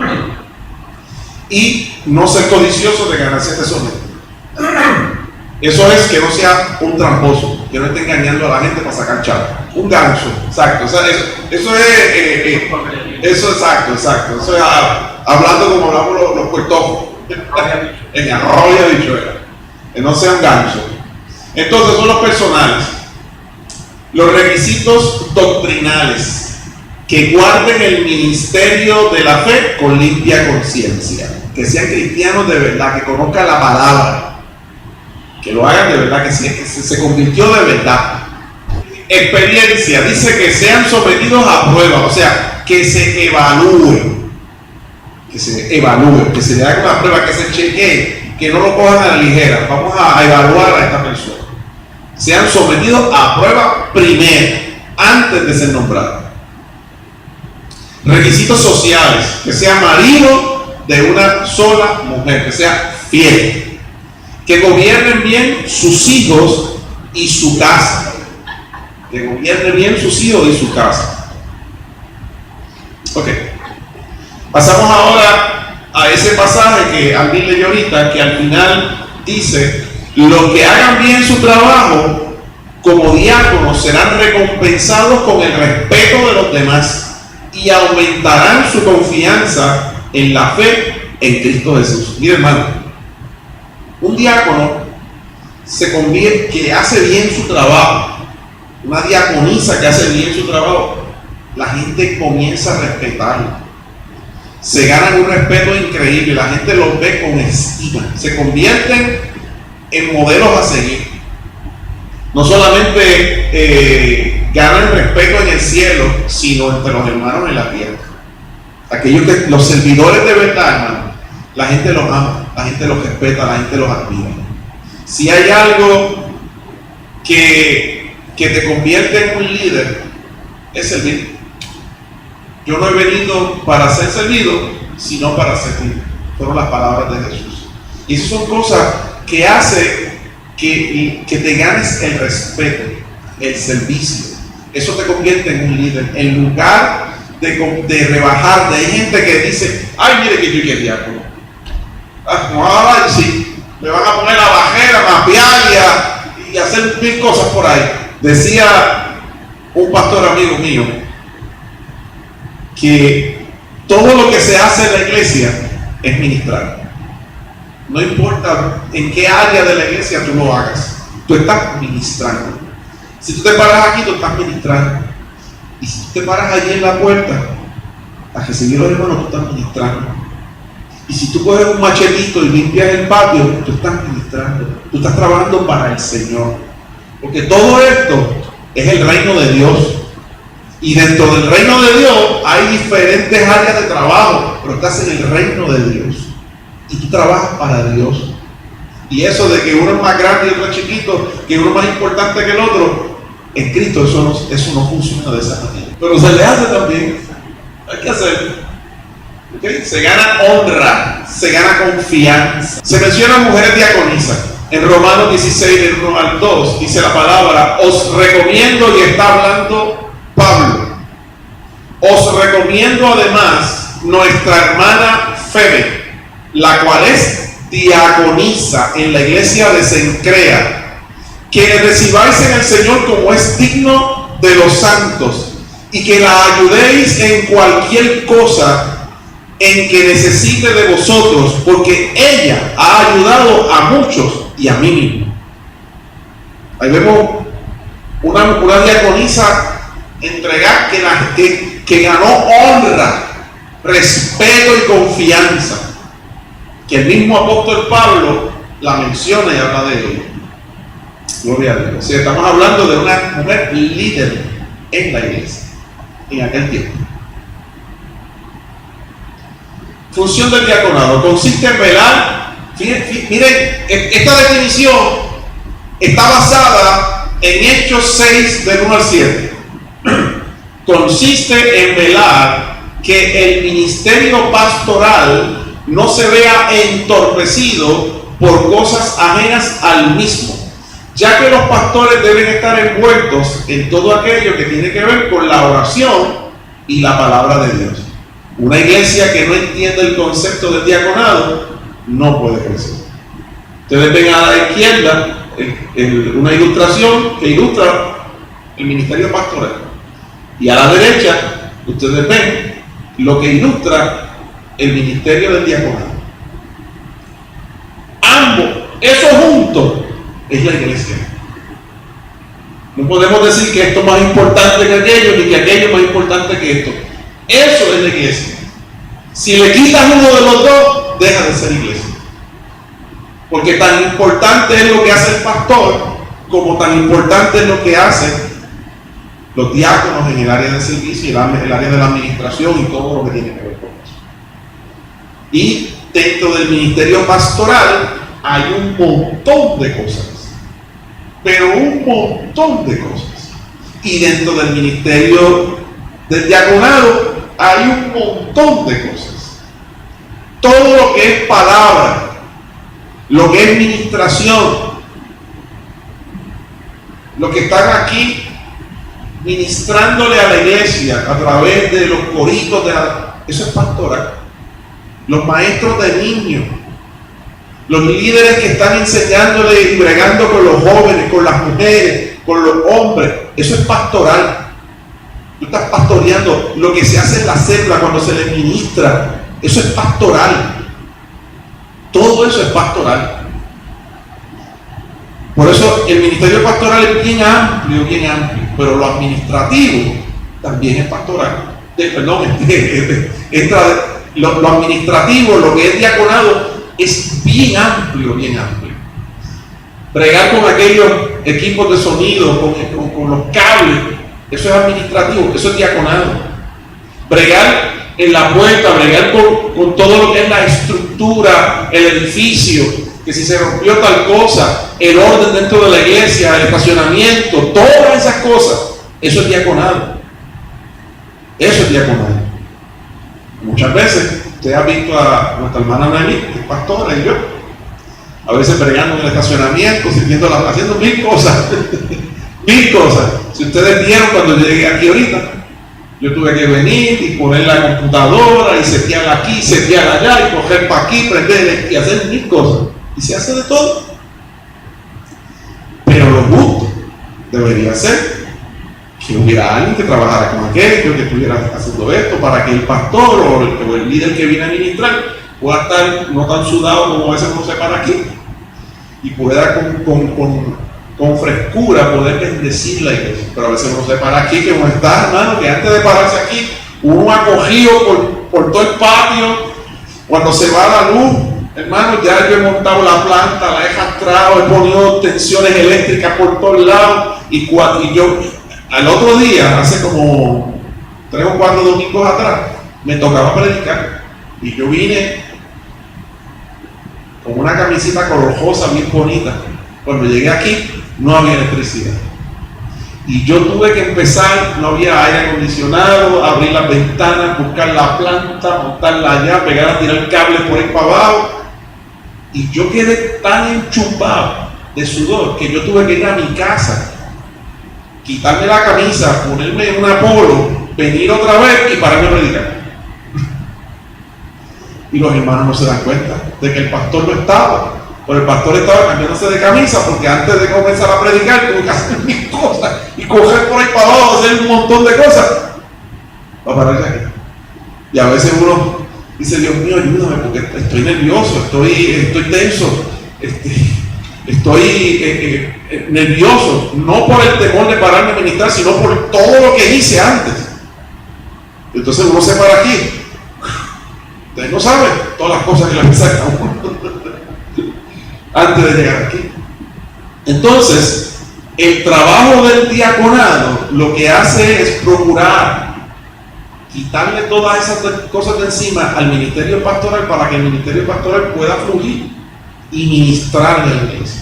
y no ser codiciosos de ganancias deshonestas. Eso es que no sea un tramposo, que no esté engañando a la gente para sacar chavo. Un gancho, exacto. O sea, eso es exacto. Eso es hablando como hablamos los puertojos. En arroyo habichuela. Que no sea un gancho. Entonces son los personales. Los requisitos doctrinales. Que guarden el ministerio de la fe con limpia conciencia. Que sean cristianos de verdad, que conozcan la palabra. Que lo hagan de verdad, que se convirtió de verdad. Experiencia, dice que sean sometidos a prueba, o sea, que se evalúen, que se le haga una prueba, que se chequee, que no lo cojan a la ligera. Vamos a evaluar a esta persona. Sean sometidos a prueba primero. antes de ser nombrado. Requisitos sociales: que sea marido de una sola mujer, que sea fiel, que gobiernen bien sus hijos y su casa, que gobierne bien sus hijos y su casa. Ok, pasamos ahora a ese pasaje que alguien leyó ahorita, que al final dice: los que hagan bien su trabajo como diáconos serán recompensados con el respeto de los demás y aumentarán su confianza en la fe en Cristo Jesús. Mira, hermano, un diácono se convierte, que hace bien su trabajo, una diaconisa que hace bien su trabajo, la gente comienza a respetarlo, se ganan un respeto increíble, la gente los ve con estima, se convierten en modelos a seguir. No solamente ganan respeto en el cielo, sino entre los hermanos en la tierra. Aquellos que, los servidores de verdad, hermano, la gente los ama, la gente los respeta, la gente los admira. Si hay algo que te convierte en un líder, es servir. Yo no he venido para ser servido, sino para servir. Fueron las palabras de Jesús. Y esas son cosas que hacen que te ganes el respeto, el servicio. Eso te convierte en un líder. En lugar de rebajarte, hay gente que dice: ay, mire que yo quiero diácono. Sí, me van a poner la bajera, mapear y hacer mil cosas por ahí. Decía un pastor amigo mío que todo lo que se hace en la iglesia es ministrar. No importa en qué área de la iglesia tú lo hagas, tú estás ministrando. Si tú te paras aquí, tú estás ministrando. Y si tú te paras allí en la puerta a recibir a los hermanos, tú estás ministrando. Y si tú coges un machetito y limpias el patio, tú estás ministrando. Tú estás trabajando para el Señor. Porque todo esto es el reino de Dios. Y dentro del reino de Dios hay diferentes áreas de trabajo, pero estás en el reino de Dios. Y tú trabajas para Dios. Y eso de que uno es más grande y otro es chiquito, que uno es más importante que el otro, en Cristo eso no funciona de esa manera. Pero se le hace también. Hay que hacerlo. ¿Okay? Se gana honra, se gana confianza. Se mencionan mujeres diaconisas. En Romanos 16, del 1 al 2, dice la palabra: os recomiendo, y está hablando Pablo, os recomiendo además nuestra hermana Febe, la cual es diaconisa en la iglesia de Cencrea, que le recibáis en el Señor como es digno de los santos, y que la ayudéis en cualquier cosa en que necesite de vosotros, porque ella ha ayudado a muchos y a mí mismo. Ahí vemos una diaconisa entregar que ganó honra, respeto y confianza, que el mismo apóstol Pablo la menciona y habla de ella. Gloria a Dios. O sea, estamos hablando de una mujer líder en la iglesia en aquel tiempo. Función del diaconado consiste en velar. Miren, esta definición está basada en Hechos 6, del 1 al 7. Consiste en velar que el ministerio pastoral no se vea entorpecido por cosas ajenas al mismo, ya que los pastores deben estar envueltos en todo aquello que tiene que ver con la oración y la palabra de Dios. Una iglesia que no entiende el concepto del diaconado no puede crecer. Ustedes ven a la izquierda una ilustración que ilustra el ministerio pastoral, y a la derecha ustedes ven lo que ilustra el ministerio del diaconado. Ambos, eso juntos, es la iglesia. No podemos decir que esto es más importante que aquello, ni que aquello es más importante que esto. Eso es la iglesia. Si le quitas uno de los dos, deja de ser iglesia. Porque tan importante es lo que hace el pastor, como tan importante es lo que hacen los diáconos en el área de servicio y el área de la administración y todo lo que tiene que ver con eso. Y dentro del ministerio pastoral hay un montón de cosas, pero un montón de cosas. Y dentro del ministerio del diaconado hay un montón de cosas. Todo lo que es palabra, lo que es ministración, lo que están aquí ministrándole a la iglesia a través de los coritos, eso es pastoral. Los maestros de niños, los líderes que están enseñándole y bregando con los jóvenes, con las mujeres, con los hombres, eso es pastoral. Tú estás pastoreando. Lo que se hace en la célula cuando se les ministra, eso es pastoral. Todo eso es pastoral. Por eso el ministerio pastoral es bien amplio, pero lo administrativo también es pastoral. Lo administrativo, lo que es diaconado, es bien amplio. Bregar con aquellos equipos de sonido, con los cables, eso es administrativo, eso es diaconado. Bregar en la puerta, bregar con todo lo que es la estructura, el edificio, que si se rompió tal cosa, el orden dentro de la iglesia, el estacionamiento, todas esas cosas, eso es diaconado. Eso es diaconado. Muchas veces usted ha visto a nuestra hermana Nelly, que es pastora, y yo, a veces bregando en el estacionamiento, haciendo mil cosas. Mil cosas. Si ustedes vieron cuando llegué aquí ahorita, yo tuve que venir y poner la computadora y setear aquí, setear allá y coger para aquí, prender y hacer mil cosas. Y se hace de todo. Pero lo justo debería ser que hubiera alguien que trabajara con aquello, que estuviera haciendo esto, para que el pastor o el líder que viene a ministrar pueda estar no tan sudado como a veces uno se para aquí y pueda con frescura poder bendecir la iglesia. Pero a veces uno se para aquí, que uno está, hermano, que antes de pararse aquí, uno ha cogido por todo el patio. Cuando se va la luz, hermano, ya yo he montado la planta, la he jastrado, he ponido tensiones eléctricas por todos lados. Y yo, al otro día, hace como 3 o 4 domingos atrás, me tocaba predicar. Y yo vine con una camisita colorjosa, bien bonita. Cuando llegué aquí, no había electricidad. Y yo tuve que empezar, no había aire acondicionado, abrir las ventanas, buscar la planta, montarla allá, pegar a tirar cables por ahí para abajo. Y yo quedé tan enchumbado de sudor que yo tuve que ir a mi casa, quitarme la camisa, ponerme una polo, venir otra vez y pararme a predicar. Y los hermanos no se dan cuenta de que el pastor no estaba. Pero el pastor estaba cambiándose de camisa porque antes de comenzar a predicar tuvo que hacer mil cosas y coger por ahí para abajo, hacer un montón de cosas para pararse aquí. Y a veces uno dice, Dios mío, ayúdame porque estoy nervioso, estoy tenso, estoy nervioso, no por el temor de pararme a ministrar, sino por todo lo que hice antes. Entonces uno se para aquí. Ustedes no saben todas las cosas que le pasan a uno antes de llegar aquí. Entonces, el trabajo del diaconado lo que hace es procurar quitarle todas esas cosas de encima al ministerio pastoral para que el ministerio pastoral pueda fluir y ministrarle a la iglesia.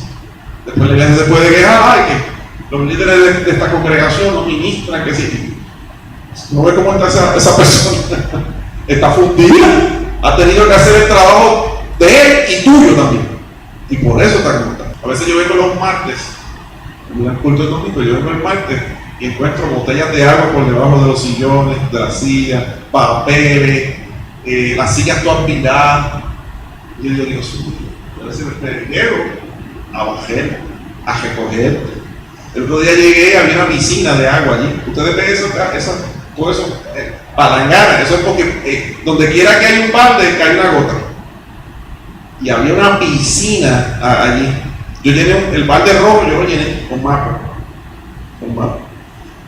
Después la iglesia se puede quejar, que los líderes de esta congregación no ministran, que sí. ¿No ve cómo está esa persona? Está fundida, ha tenido que hacer el trabajo de él y tuyo también. Y por eso está como está. A veces yo vengo los martes, en el culto de domingo, yo vengo el martes y encuentro botellas de agua por debajo de los sillones, de las sillas, papeles, las sillas todas piladas. Y yo digo, a veces me llego a bajar, a recoger. El otro día llegué y había una piscina de agua allí. Ustedes ven todo eso, palangana, eso es porque donde quiera que hay un balde, cae una gota. Y había una piscina allí. Yo llené el balde rojo, yo lo llené con mapa.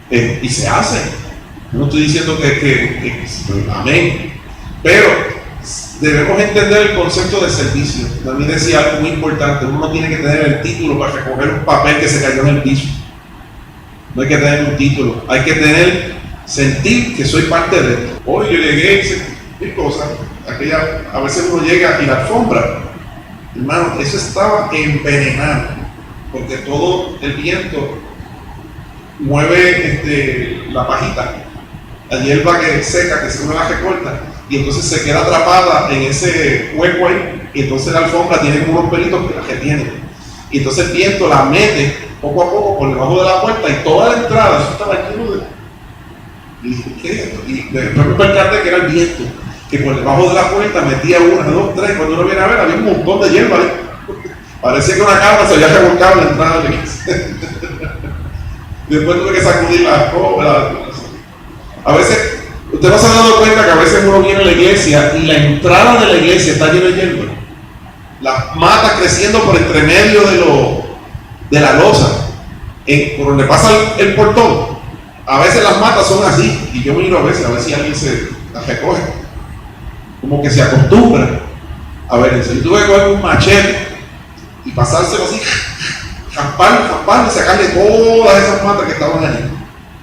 Y se hace. No estoy diciendo que amén. Pero debemos entender el concepto de servicio. También decía algo muy importante. Uno no tiene que tener el título para recoger un papel que se cayó en el piso. No hay que tener un título. Hay que sentir que soy parte de esto. Hoy yo llegué y hice mil cosas. A veces uno llega y la alfombra, hermano, eso estaba envenenado, porque todo el viento mueve la pajita, la hierba que seca, que uno la recorta, y entonces se queda atrapada en ese hueco ahí, y entonces la alfombra tiene como unos pelitos que la retienen. Y entonces el viento la mete poco a poco por debajo de la puerta, y toda la entrada, eso estaba lleno de... Y dije, ¿qué es esto? Y después me percaté que era el viento, que por debajo de la puerta metía 1, 2, 3, cuando uno viene a ver, había un montón de hierba ahí. Parecía que una cabra se había revolcado en la entrada de la iglesia. Después tuve que sacudir la escoba. A veces, usted no se ha dado cuenta que a veces uno viene a la iglesia y la entrada de la iglesia está llena de hierba. Las matas creciendo por entre medio de la losa, por donde pasa el portón. A veces las matas son así, y yo miro a ver si alguien se las recoge. Como que se acostumbra. A ver, si tuve que coger un machete y pasárselo así, jaspar y sacarle todas esas matas que estaban allí.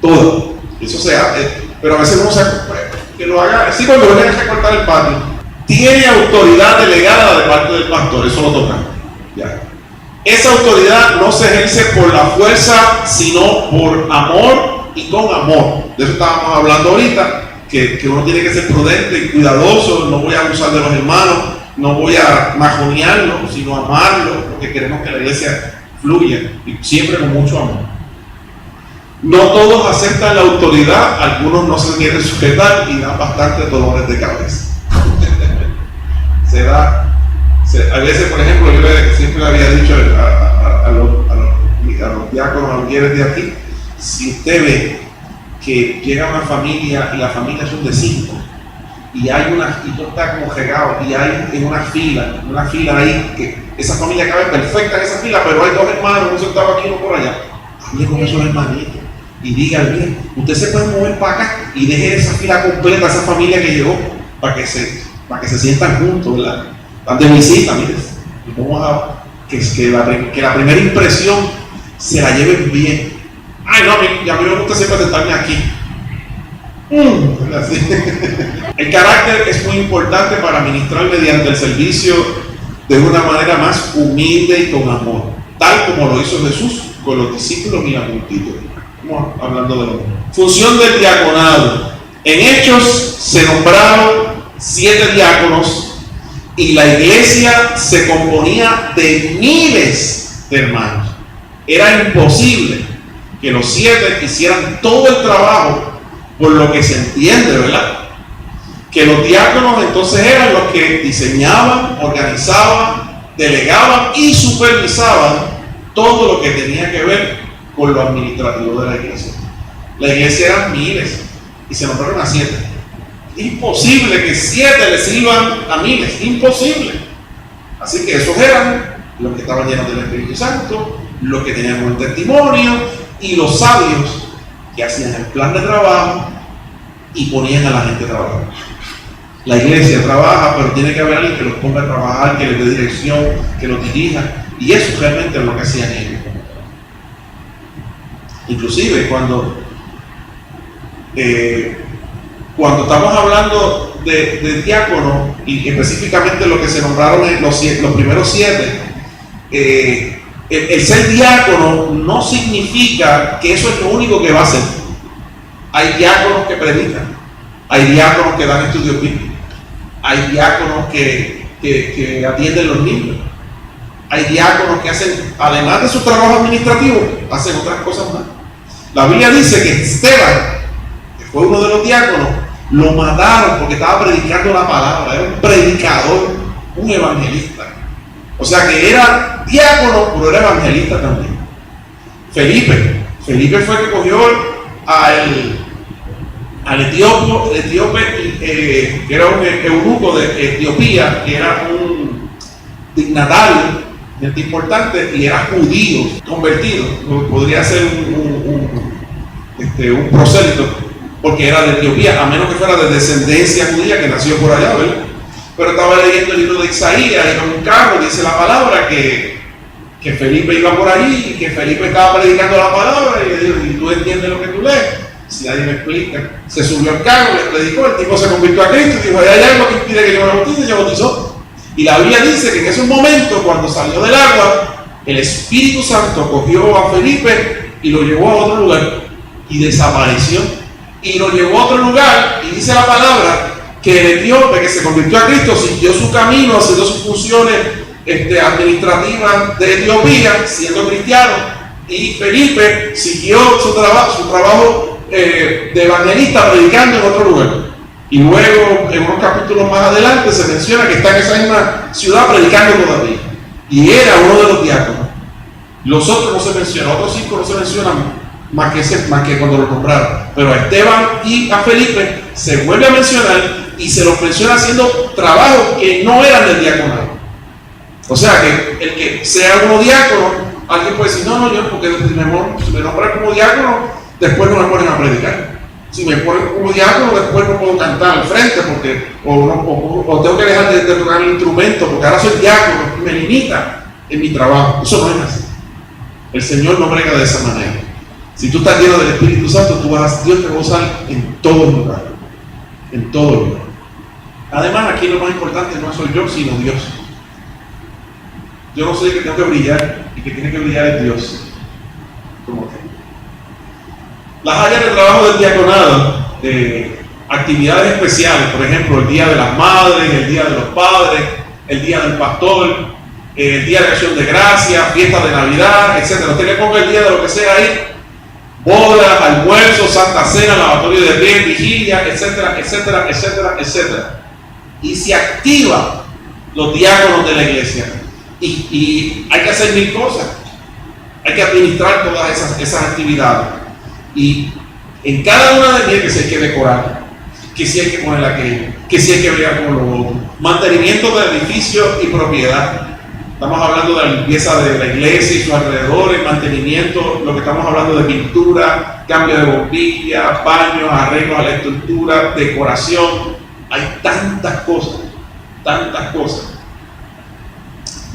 Todas. Eso se hace, pero a veces uno se acostumbra que lo haga. Sí, cuando vengan a recortar el patio, tiene autoridad delegada de parte del pastor, eso lo toca. Ya. Esa autoridad no se ejerce por la fuerza, sino por amor y con amor. De eso estábamos hablando ahorita, que uno tiene que ser prudente y cuidadoso. No voy a abusar de los hermanos, no voy a majonearlos, sino amarlos, porque queremos que la iglesia fluya, y siempre con mucho amor. No todos aceptan la autoridad, algunos no se quieren sujetar y dan bastantes dolores de cabeza. A veces, por ejemplo, yo siempre le había dicho a los diáconos, a los líderes de aquí, si usted ve que llega una familia y la familia son de 5, y todo está como regado, y hay en una fila ahí, que esa familia cabe perfecta en esa fila, pero hay 2 hermanos, uno sentado aquí y uno por allá. Hable con esos hermanitos y dígale, mire, usted se puede mover para acá y deje esa fila completa, esa familia que llegó, para que se sientan juntos, ¿verdad? Están de visita, mire, y vamos a que la primera impresión se la lleven bien. Ay, no, a mí me gusta siempre sentarme aquí. El carácter es muy importante para ministrar mediante el servicio de una manera más humilde y con amor, tal como lo hizo Jesús con los discípulos y la multitud. Estamos hablando de lo mismo. Función del diaconado. En Hechos se nombraron 7 diáconos y la iglesia se componía de miles de hermanos. Era imposible que los 7 hicieran todo el trabajo, por lo que se entiende, ¿verdad? Que los diáconos entonces eran los que diseñaban, organizaban, delegaban y supervisaban todo lo que tenía que ver con lo administrativo de la iglesia. La iglesia eran miles y se nombraron a 7. Imposible que 7 le sirvan a miles, imposible. Así que esos eran los que estaban llenos del Espíritu Santo, los que tenían buen testimonio y los sabios que hacían el plan de trabajo y ponían a la gente a trabajar. La iglesia trabaja, pero tiene que haber alguien que los ponga a trabajar, que les dé dirección, que los dirija, y eso realmente es lo que hacían ellos. Inclusive cuando estamos hablando de diáconos, y específicamente lo que se nombraron en los primeros 7, el ser diácono no significa que eso es lo único que va a hacer. Hay diáconos que predican, hay diáconos que dan estudios bíblicos, hay diáconos que atienden los niños, hay diáconos que hacen, además de su trabajo administrativo, hacen otras cosas más. La Biblia dice que Esteban, que fue uno de los diáconos, lo mataron porque estaba predicando la palabra. Era un predicador, un evangelista. O sea que era diácono, pero era evangelista también. Felipe fue que cogió al etíope, que era un eunuco de Etiopía, que era un dignatario importante y era judío convertido. Podría ser un prosélito, porque era de Etiopía, a menos que fuera de descendencia judía, que nació por allá, ¿verdad? Pero estaba leyendo el libro de Isaías, y en un carro dice la palabra que Felipe iba por allí, y que Felipe estaba predicando la palabra, y le dijo, ¿y tú entiendes lo que tú lees? Si nadie me explica. Se subió al carro, le predicó, el tipo se convirtió a Cristo, y dijo, hay algo que impide que yo me bautice, y se bautizó. Y la Biblia dice que en ese momento, cuando salió del agua, el Espíritu Santo cogió a Felipe y lo llevó a otro lugar y desapareció. Y lo llevó a otro lugar y dice la palabra que el etíope que se convirtió a Cristo siguió su camino, haciendo sus funciones administrativas de Etiopía, siendo cristiano, y Felipe siguió su trabajo de evangelista predicando en otro lugar. Y luego, en unos capítulos más adelante, se menciona que está en esa misma ciudad predicando todavía. Y era uno de los diáconos. Los otros no se mencionan, otros 5 no se mencionan más que cuando lo nombraron. Pero a Esteban y a Felipe se vuelve a mencionar y se los menciona haciendo trabajos que no eran del diaconado. O sea que el que sea uno diácono, alguien puede decir, no, yo porque si me nombran como diácono, después no me ponen a predicar. Si me ponen como diácono, después no puedo cantar al frente porque o tengo que dejar de tocar el instrumento porque ahora soy diácono y me limita en mi trabajo. Eso no es así. El Señor no brega de esa manera. Si tú estás lleno del Espíritu Santo, Dios te va a usar en todo lugar. En todo lugar. Además, aquí lo más importante no soy yo, sino Dios. Yo no soy el que tengo que brillar, y que tiene que brillar es Dios. ¿Cómo que? Las áreas de trabajo del diaconado, actividades especiales, por ejemplo, el Día de las Madres, el Día de los Padres, el Día del Pastor, el Día de Acción de Gracias, fiestas de Navidad, etc. Usted le ponga el día de lo que sea ahí, bodas, almuerzos, santa cena, lavatorio de pies, vigilia, etcétera, etcétera, etcétera, etcétera. Y se activan los diáconos de la iglesia. Y hay que hacer 1000 cosas. Hay que administrar todas esas actividades. Y en cada una de ellas que si hay que decorar, que si hay que poner aquello, que si hay que ver con lo otro. Mantenimiento del edificio y propiedad. Estamos hablando de la limpieza de la iglesia y sus alrededores, mantenimiento, lo que estamos hablando de pintura, cambio de bombillas, baños, arreglos a la estructura, decoración. Hay tantas cosas, tantas cosas.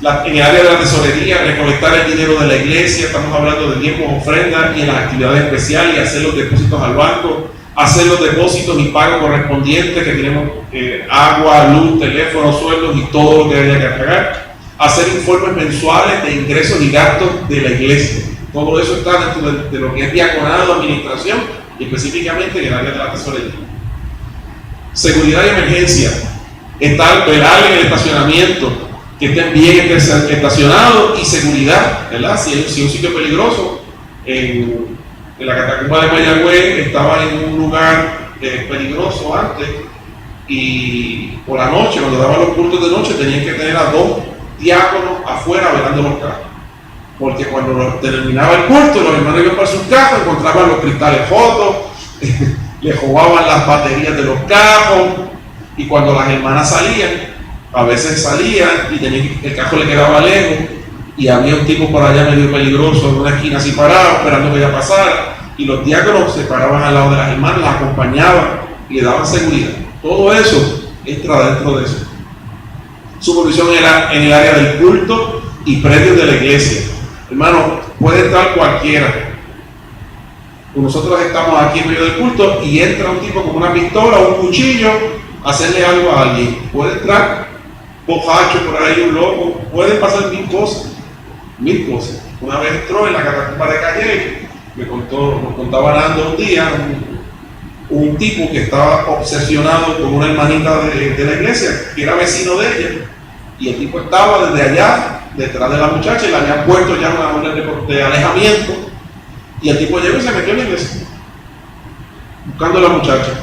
En el área de la tesorería, recolectar el dinero de la iglesia, estamos hablando de diezmos, ofrendas y en las actividades especiales, y hacer los depósitos al banco, hacer los depósitos y pagos correspondientes que tenemos, agua, luz, teléfono, sueldos y todo lo que haya que pagar, hacer informes mensuales de ingresos y gastos de la iglesia. Todo eso está dentro de lo que es diaconado, administración y específicamente en el área de la tesorería. Seguridad y emergencia, velar en el estacionamiento, que estén bien estacionados, y seguridad, ¿verdad? Si un sitio peligroso, en la catacumba de Mayagüez estaba en un lugar peligroso antes, y por la noche, cuando daban los cultos de noche, tenían que tener a 2 diáconos afuera velando los carros, porque cuando terminaba el culto, los hermanos iban para sus casas, encontraban los cristales fotos, le robaban las baterías de los carros, y cuando las hermanas salían, a veces salían y el carro le quedaba lejos y había un tipo por allá medio peligroso en una esquina así parado esperando que ella pasara, y los diáconos se paraban al lado de las hermanas, las acompañaban y le daban seguridad. Todo eso entra dentro de eso. Supervisión en el área del culto y predios de la iglesia. Hermano, puede entrar cualquiera. Nosotros estamos aquí en medio del culto y entra un tipo con una pistola o un cuchillo a hacerle algo a alguien. Puede entrar bojacho por ahí, un loco, pueden pasar 1000 cosas. 1000 cosas. Una vez entró en la catacumba de Calle, nos contaba Nando un día, un tipo que estaba obsesionado con una hermanita de la iglesia, que era vecino de ella, y el tipo estaba desde allá, detrás de la muchacha, y le habían puesto ya una orden de alejamiento, y el tipo llegó y se metió en la iglesia, buscando a la muchacha.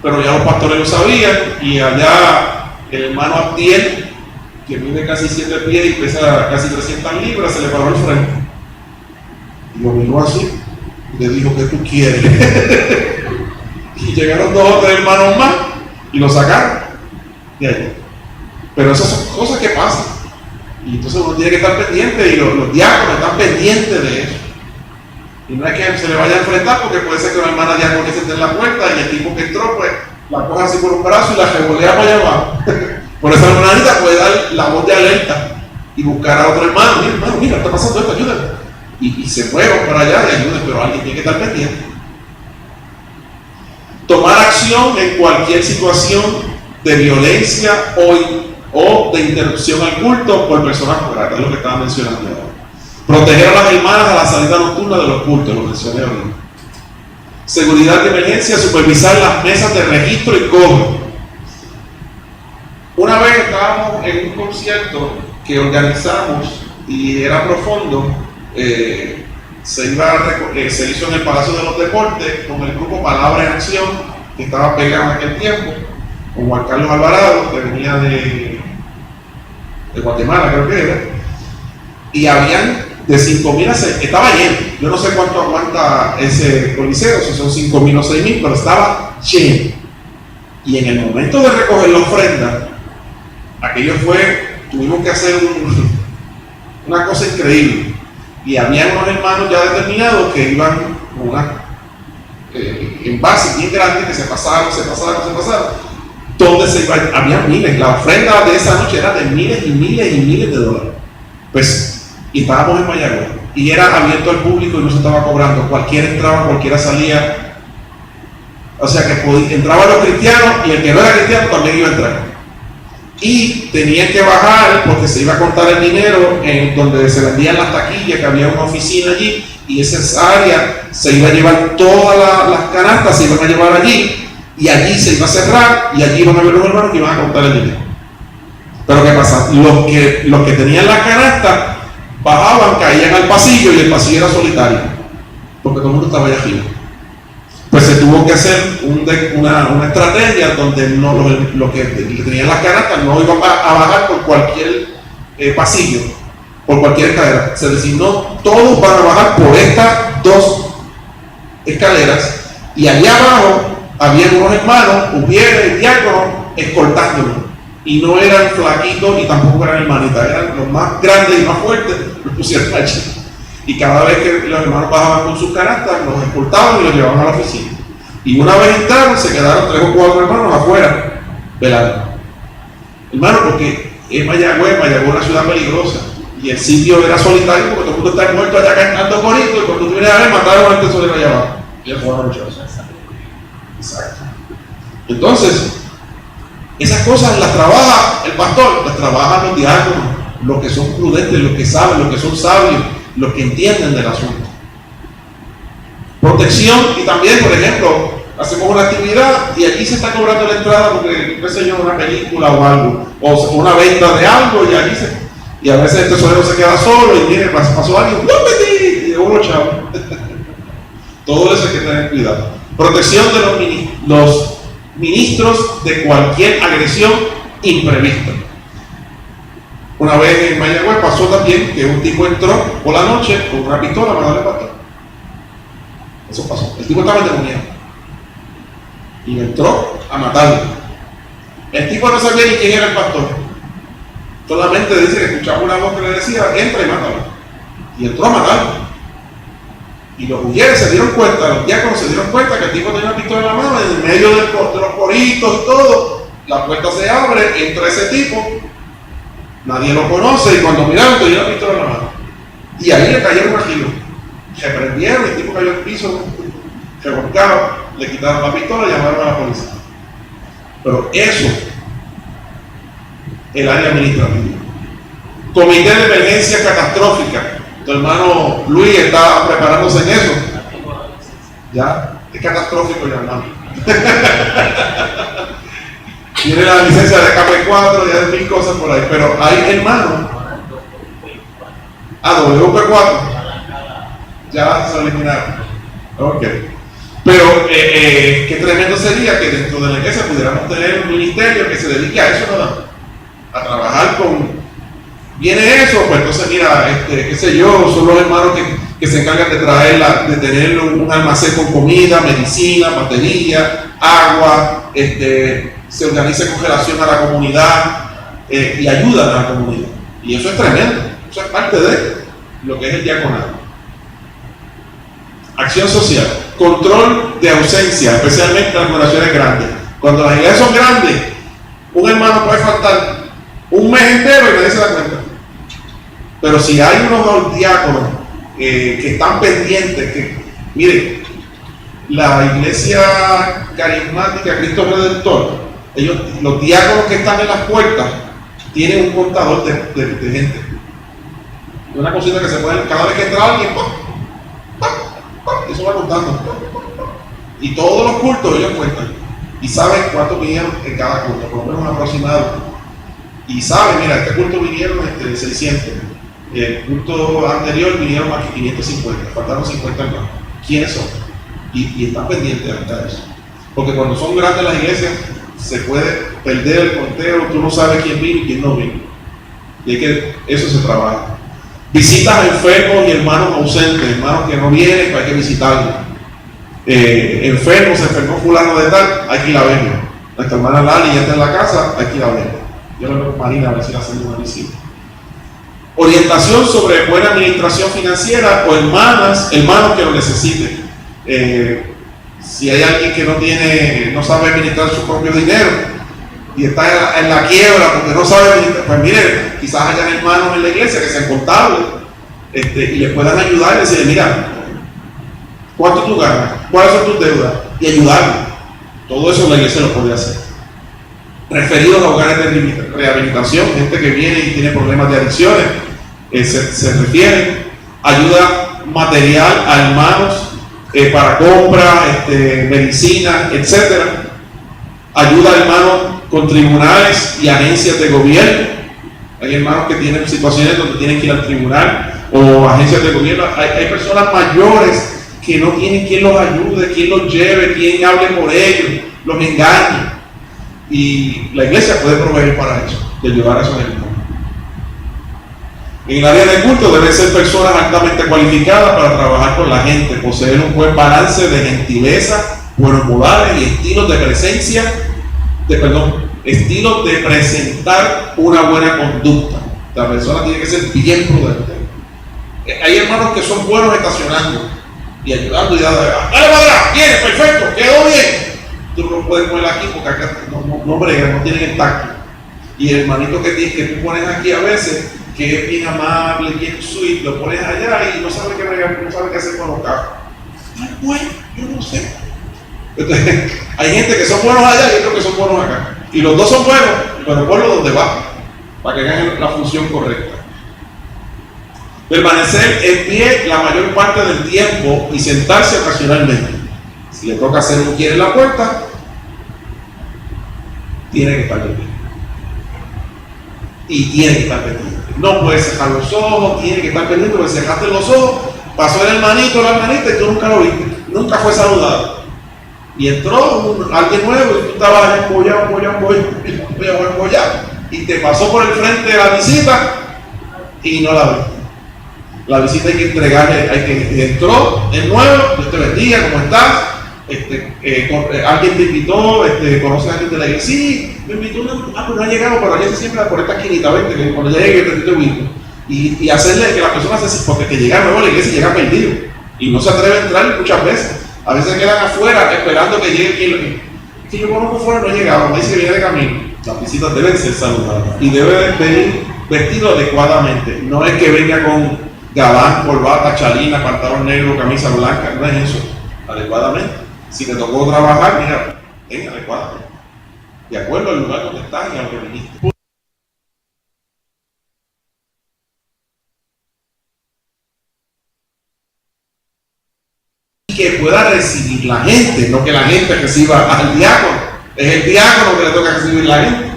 Pero ya los pastores lo sabían, y allá el hermano Abdiel, que mide casi 7 pies y pesa casi 300 libras, se le paró al frente. Y lo miró así, y le dijo, ¿qué tú quieres? Y llegaron 2 o 3 hermanos más, y lo sacaron de ahí. Pero esas son cosas que pasan. Y entonces uno tiene que estar pendiente, y los diáconos están pendientes de eso. Y no es que se le vaya a enfrentar, porque puede ser que una hermana diácono que se esté en la puerta, y el tipo que entró, pues, la coge así por un brazo y la revolea para allá abajo. Por esa hermanita puede dar la voz de alerta y buscar a otro hermano. Mira, hermano, mira, está pasando esto, ayúdame. Y se muevan para allá y ayuden, pero alguien tiene que estar pendiente. Tomar acción en cualquier situación de violencia o de interrupción al culto por personas gratas, es lo que estaba mencionando ahora. Proteger a las hermanas a la salida nocturna de los cultos, lo mencioné ahorita. Seguridad de emergencia, supervisar las mesas de registro y cobro. Una vez estábamos en un concierto que organizamos y era profundo, se hizo en el Palacio de los Deportes con el grupo Palabra en Acción, que estaba pegado en aquel tiempo, con Juan Carlos Alvarado, que venía de Guatemala, creo que era, y habían de 5.000 a 6.000, estaba lleno. Yo no sé cuánto aguanta ese coliseo, si son 5.000 o 6.000, pero estaba lleno. Y en el momento de recoger la ofrenda, aquello tuvimos que hacer una cosa increíble. Y había unos hermanos ya determinados que iban con una envases bien grandes que se pasaron. Donde había miles, la ofrenda de esa noche era de miles y miles de dólares. Pues, y estábamos en Mayagüez, y era abierto al público y no se estaba cobrando. Cualquiera entraba, cualquiera salía. O sea que entraban los cristianos y el que no era cristiano también iba a entrar. Y tenían que bajar porque se iba a contar el dinero en donde se vendían las taquillas, que había una oficina allí, y esa área se iba a llevar todas las canastas, se iban a llevar allí, y allí se iba a cerrar, y allí iban a ver los hermanos que iban a contar el dinero. Pero ¿qué pasa? Los que tenían las canastas bajaban, caían al pasillo, y el pasillo era solitario, porque todo el mundo estaba allá arriba. Pues se tuvo que hacer una estrategia donde los que tenían las canastas no iban a bajar por cualquier pasillo, por cualquier escalera. Se designó, todos van a bajar por estas dos escaleras, y allá abajo había unos hermanos, ujieres y diáconos, escoltándolos. Y no eran flaquitos y tampoco eran hermanitas, eran los más grandes y más fuertes, los pusieron allí. Y cada vez que los hermanos bajaban con sus canastas, los escoltaban y los llevaban a la oficina. Y una vez entraron, se quedaron 3 o 4 hermanos afuera, velando. Hermano, porque es Mayagüez es una ciudad peligrosa. Y el sitio era solitario porque todo el mundo está muerto allá cantando corito, y cuando tú vienes a ver, mataron al tesorero allá abajo. Y el fueron muchachos. Exacto. Entonces, esas cosas las trabaja el pastor, las trabajan los diáconos, los que son prudentes, los que saben, los que son sabios, los que entienden del asunto. Protección, y también, por ejemplo, hacemos una actividad y aquí se está cobrando la entrada porque, qué sé yo, una película o algo, o una venta de algo, y a veces el tesorero se queda solo y mire, pasó alguien, ¡no, y uno chavo! Todo eso hay que tener cuidado. Protección de los ministros de cualquier agresión imprevista. Una vez en Mayagüez pasó también que un tipo entró por la noche con una pistola para darle pastor. Eso pasó. El tipo estaba endemoniado y entró a matarlo. El tipo no sabía ni quién era el pastor. Solamente dice que escuchaba una voz que le decía, entra y mátalo. Y entró a matarlo. Y los mujeres se dieron cuenta, los diáconos se dieron cuenta que el tipo tenía una pistola en la mano, y en medio de los coritos y todo, la puerta se abre, entra ese tipo, nadie lo conoce, y cuando miraron tenía una pistola en la mano. Y ahí le cayeron a giro. Se prendieron, el tipo cayó al piso, se volcaba, le quitaron la pistola y llamaron a la policía. Pero eso, el área administrativa. Comité de emergencia catastrófica. Tu hermano Luis está preparándose en eso. Ya, es catastrófico ya, hermano. Tiene la licencia de KP4, ya de 1000 cosas por ahí. Pero hay hermanos. WP4. Ya se eliminaron. Ok. Pero qué tremendo sería que dentro de la iglesia pudiéramos tener un ministerio que se dedique a eso, ¿no? A trabajar con. Viene eso, pues entonces mira, qué sé yo, son los hermanos que se encargan de traer, de tener un almacén con comida, medicina, batería, agua, se organiza con relación a la comunidad y ayudan a la comunidad. Y eso es tremendo, eso es parte de lo que es el diaconado. Acción social, control de ausencia, especialmente en las congregaciones grandes. Cuando las iglesias son grandes, un hermano puede faltar un mes entero y nadie se da cuenta. Pero si hay unos diáconos que están pendientes, que miren, la iglesia carismática Cristo Redentor, los diáconos que están en las puertas tienen un contador de gente. Una cosita que se puede, cada vez que entra alguien, ¡pum! ¡pum! ¡pum! Eso va contando. ¡pum! ¡pum! Y todos los cultos ellos cuentan. Y saben cuántos vinieron en cada culto, por lo menos aproximado. Y saben, mira, este culto vinieron 600. El culto anterior vinieron aquí 550, faltaron 50 más. ¿Quiénes son? Y están pendientes de eso. Porque cuando son grandes las iglesias, se puede perder el conteo, tú no sabes quién vino y quién no vino. Y es que eso se trabaja. Visitas a enfermos y hermanos ausentes, hermanos que no vienen, pues hay que visitarlos. Enfermos, se enfermó fulano de tal, hay que ir a verlo. Nuestra hermana Lali ya está en la casa, hay que ir a verlo. Yo le veo a Marina a ver si le hacemos una visita. Orientación sobre buena administración financiera o hermanos que lo necesiten. Si hay alguien que no sabe administrar su propio dinero y está en la quiebra porque no sabe administrar, pues mire, quizás hayan hermanos en la iglesia que sean contables y les puedan ayudar y decirle, mira, ¿cuánto tú ganas? ¿Cuáles son tus deudas? Y ayudarle. Todo eso la iglesia lo puede hacer. Referidos a hogares de rehabilitación, gente que viene y tiene problemas de adicciones, se refieren. Ayuda material a hermanos para compra, medicina, etc. Ayuda a hermanos con tribunales y agencias de gobierno. Hay hermanos que tienen situaciones donde tienen que ir al tribunal o agencias de gobierno. Hay personas mayores que no tienen quien los ayude, quien los lleve, quien hable por ellos, los engañe. Y la iglesia puede proveer para eso, de ayudar a esos hermanos. En el área de culto deben ser personas altamente cualificadas para trabajar con la gente, poseer un buen balance de gentileza, buenos modales y estilos de estilos de presentar una buena conducta. La persona tiene que ser bien prudente. Hay hermanos que son buenos estacionando y ayudando y dale para atrás, viene, perfecto, quedó bien. Tú no puedes poner aquí porque acá no bregan, no tienen el tacto. Y el hermanito que tú pones aquí a veces, que es bien amable, bien sweet, lo pones allá y no sabe qué bregar, no sabe qué hacer con los carros. Ay, bueno, yo no sé. Entonces, hay gente que son buenos allá y otros que son buenos acá. Y los dos son buenos, pero ponlo donde va, para que hagan la función correcta. Permanecer en pie la mayor parte del tiempo y sentarse ocasionalmente. Si le toca hacer un quiere en la puerta, tiene que estar de pie. Y tiene que estar pendiente. No puede cerrar los ojos, tiene que estar pendiente, porque cerraste los ojos, pasó el hermanito o la hermanita y tú nunca lo viste, nunca fue saludado. Y entró alguien nuevo y tú estabas embollado, y te pasó por el frente de la visita y no la viste. La visita hay que entregarle, entró de nuevo, Dios te bendiga, ¿cómo estás? Alguien te invitó, conoces a alguien de la iglesia, sí, me invitó, pues no ha llegado, pero ayer se siembra por esta esquinita, vente, que cuando llegue te ubico. Y hacerle que la persona se, porque que llega nuevo a la iglesia llega perdido y no se atreve a entrar muchas veces. A veces quedan afuera esperando que llegue quien que yo conozco fuera, no ha llegado, me dice que viene de camino. Las visitas deben ser saludadas y debe venir vestido adecuadamente. No es que venga con gabán, corbata, chalina, pantalón negro, camisa blanca, no es eso. Adecuadamente. Si te tocó trabajar, mira, venga adecuadamente. De acuerdo al lugar donde estás y a lo que viniste. Que pueda recibir la gente, no que la gente reciba al diácono. Es el diácono que le toca recibir la gente.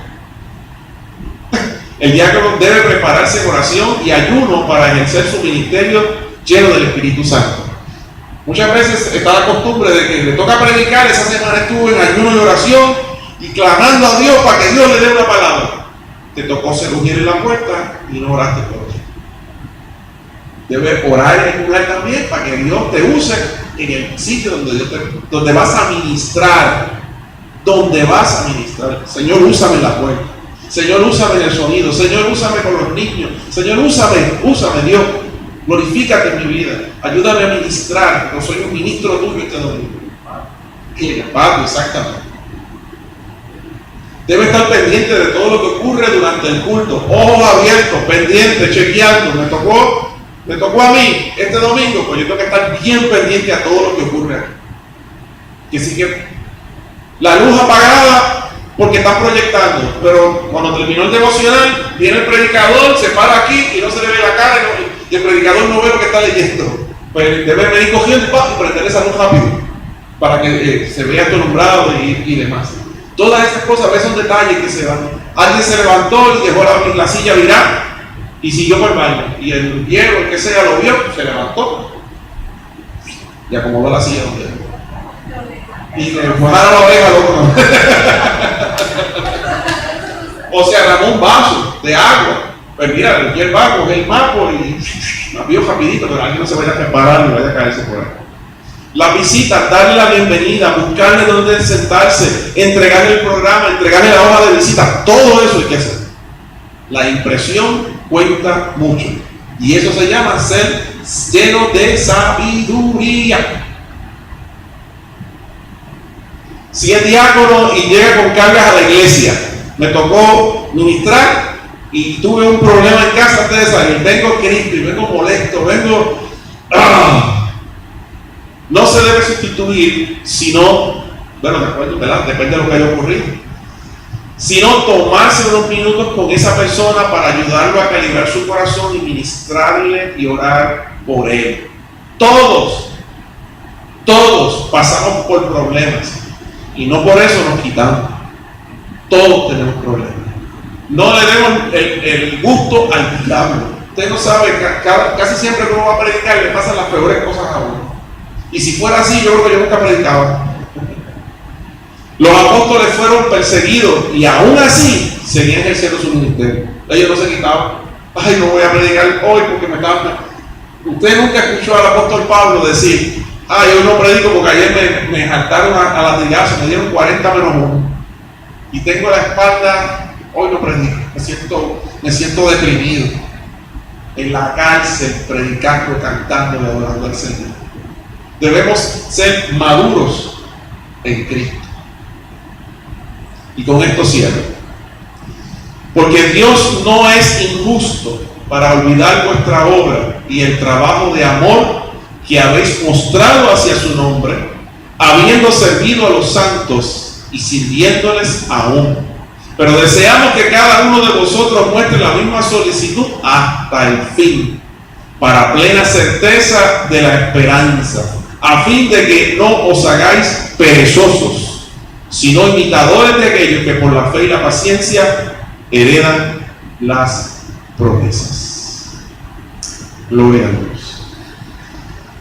El diácono debe prepararse en oración y ayuno para ejercer su ministerio lleno del Espíritu Santo. Muchas veces está la costumbre de que le toca predicar, esa semana estuvo en ayuno y oración y clamando a Dios para que Dios le dé una palabra. Te tocó ser mujer en la puerta y no oraste por eso. Debes orar en el lugar también para que Dios te use en el sitio donde vas a ministrar. Donde vas a ministrar. Señor, úsame en la puerta. Señor, úsame en el sonido. Señor, úsame con los niños. Señor, úsame Dios. Glorifícate en mi vida. Ayúdame a ministrar. No soy un ministro tuyo este domingo. Y en el patio, exactamente. Debe estar pendiente de todo lo que ocurre durante el culto. Ojos abiertos, pendientes, chequeando. Me tocó a mí este domingo, pues yo tengo que estar bien pendiente a todo lo que ocurre aquí. Que sí que la luz apagada porque están proyectando, pero cuando terminó el devocional, viene el predicador, se para aquí y no se le ve la cara y y el predicador no ve lo que está leyendo. Pues debe venir cogiendo y prender esa luz rápido para que se vea todo alumbrado y demás. Todas esas cosas, a veces son detalles que se dan. Alguien se levantó y dejó la silla virar y siguió por el baño. Y el viejo, el que sea, lo vio, se levantó y acomodó la silla donde era. Y le fumaron la oreja al otro. O se agarró un vaso de agua. Pues mira, el vaso, coge el mapo y la vio rapidito, pero alguien no se vaya a preparar ni vaya a caerse por ahí. La visita, darle la bienvenida, buscarle donde sentarse, entregarle el programa, entregarle la hoja de visita, todo eso hay que hacer. La impresión cuenta mucho. Y eso se llama ser lleno de sabiduría. Si es diácono y llega con cargas a la iglesia, me tocó ministrar y tuve un problema en casa antes de salir, vengo crispy, vengo molesto, no se debe sustituir, sino, ¿verdad? Depende de lo que haya ocurrido, sino tomarse unos minutos con esa persona para ayudarlo a calibrar su corazón y ministrarle y orar por él. Todos pasamos por problemas y no por eso nos quitamos. Todos tenemos problemas. No le demos el gusto al diablo. Usted no sabe, casi siempre que uno va a predicar le pasan las peores cosas a uno. Y si fuera así, yo creo que yo nunca predicaba. Los apóstoles fueron perseguidos y aún así seguían ejerciendo su ministerio. Ellos no se quitaban. Ay, no voy a predicar hoy porque me estaban... Usted nunca escuchó al apóstol Pablo decir: ay, hoy no predico porque ayer me jaltaron a latigazos, me dieron 40 menos 1 y tengo la espalda, hoy no predico, me siento deprimido. En la cárcel, predicando, cantando y adorando al Señor. Debemos ser maduros en Cristo. Y con esto cierro. Porque Dios no es injusto para olvidar vuestra obra y el trabajo de amor que habéis mostrado hacia su nombre, habiendo servido a los santos y sirviéndoles aún. Pero deseamos que cada uno de vosotros muestre la misma solicitud hasta el fin, para plena certeza de la esperanza, a fin de que no os hagáis perezosos, sino imitadores de aquellos que por la fe y la paciencia heredan las promesas. Gloria a Dios.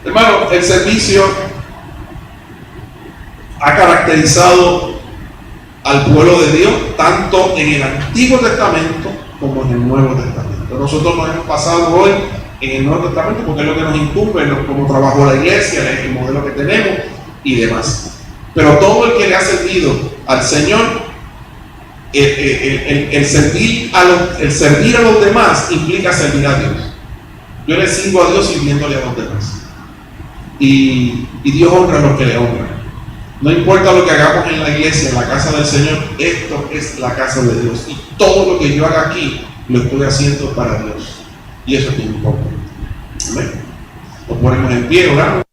Hermano, el servicio ha caracterizado al pueblo de Dios tanto en el Antiguo Testamento como en el Nuevo Testamento. Nosotros nos hemos pasado hoy en el Nuevo Testamento porque es lo que nos incumbe, cómo trabajó la iglesia, el modelo que tenemos y demás. Pero todo el que le ha servido al Señor, el servir a los demás implica servir a Dios. Yo le sirvo a Dios sirviéndole a los demás. Y Dios honra a los que le honran. No importa lo que hagamos en la iglesia, en la casa del Señor, esto es la casa de Dios. Y todo lo que yo haga aquí, lo estoy haciendo para Dios. Y eso es lo importante. Amén. Nos ponemos en pie, oramos.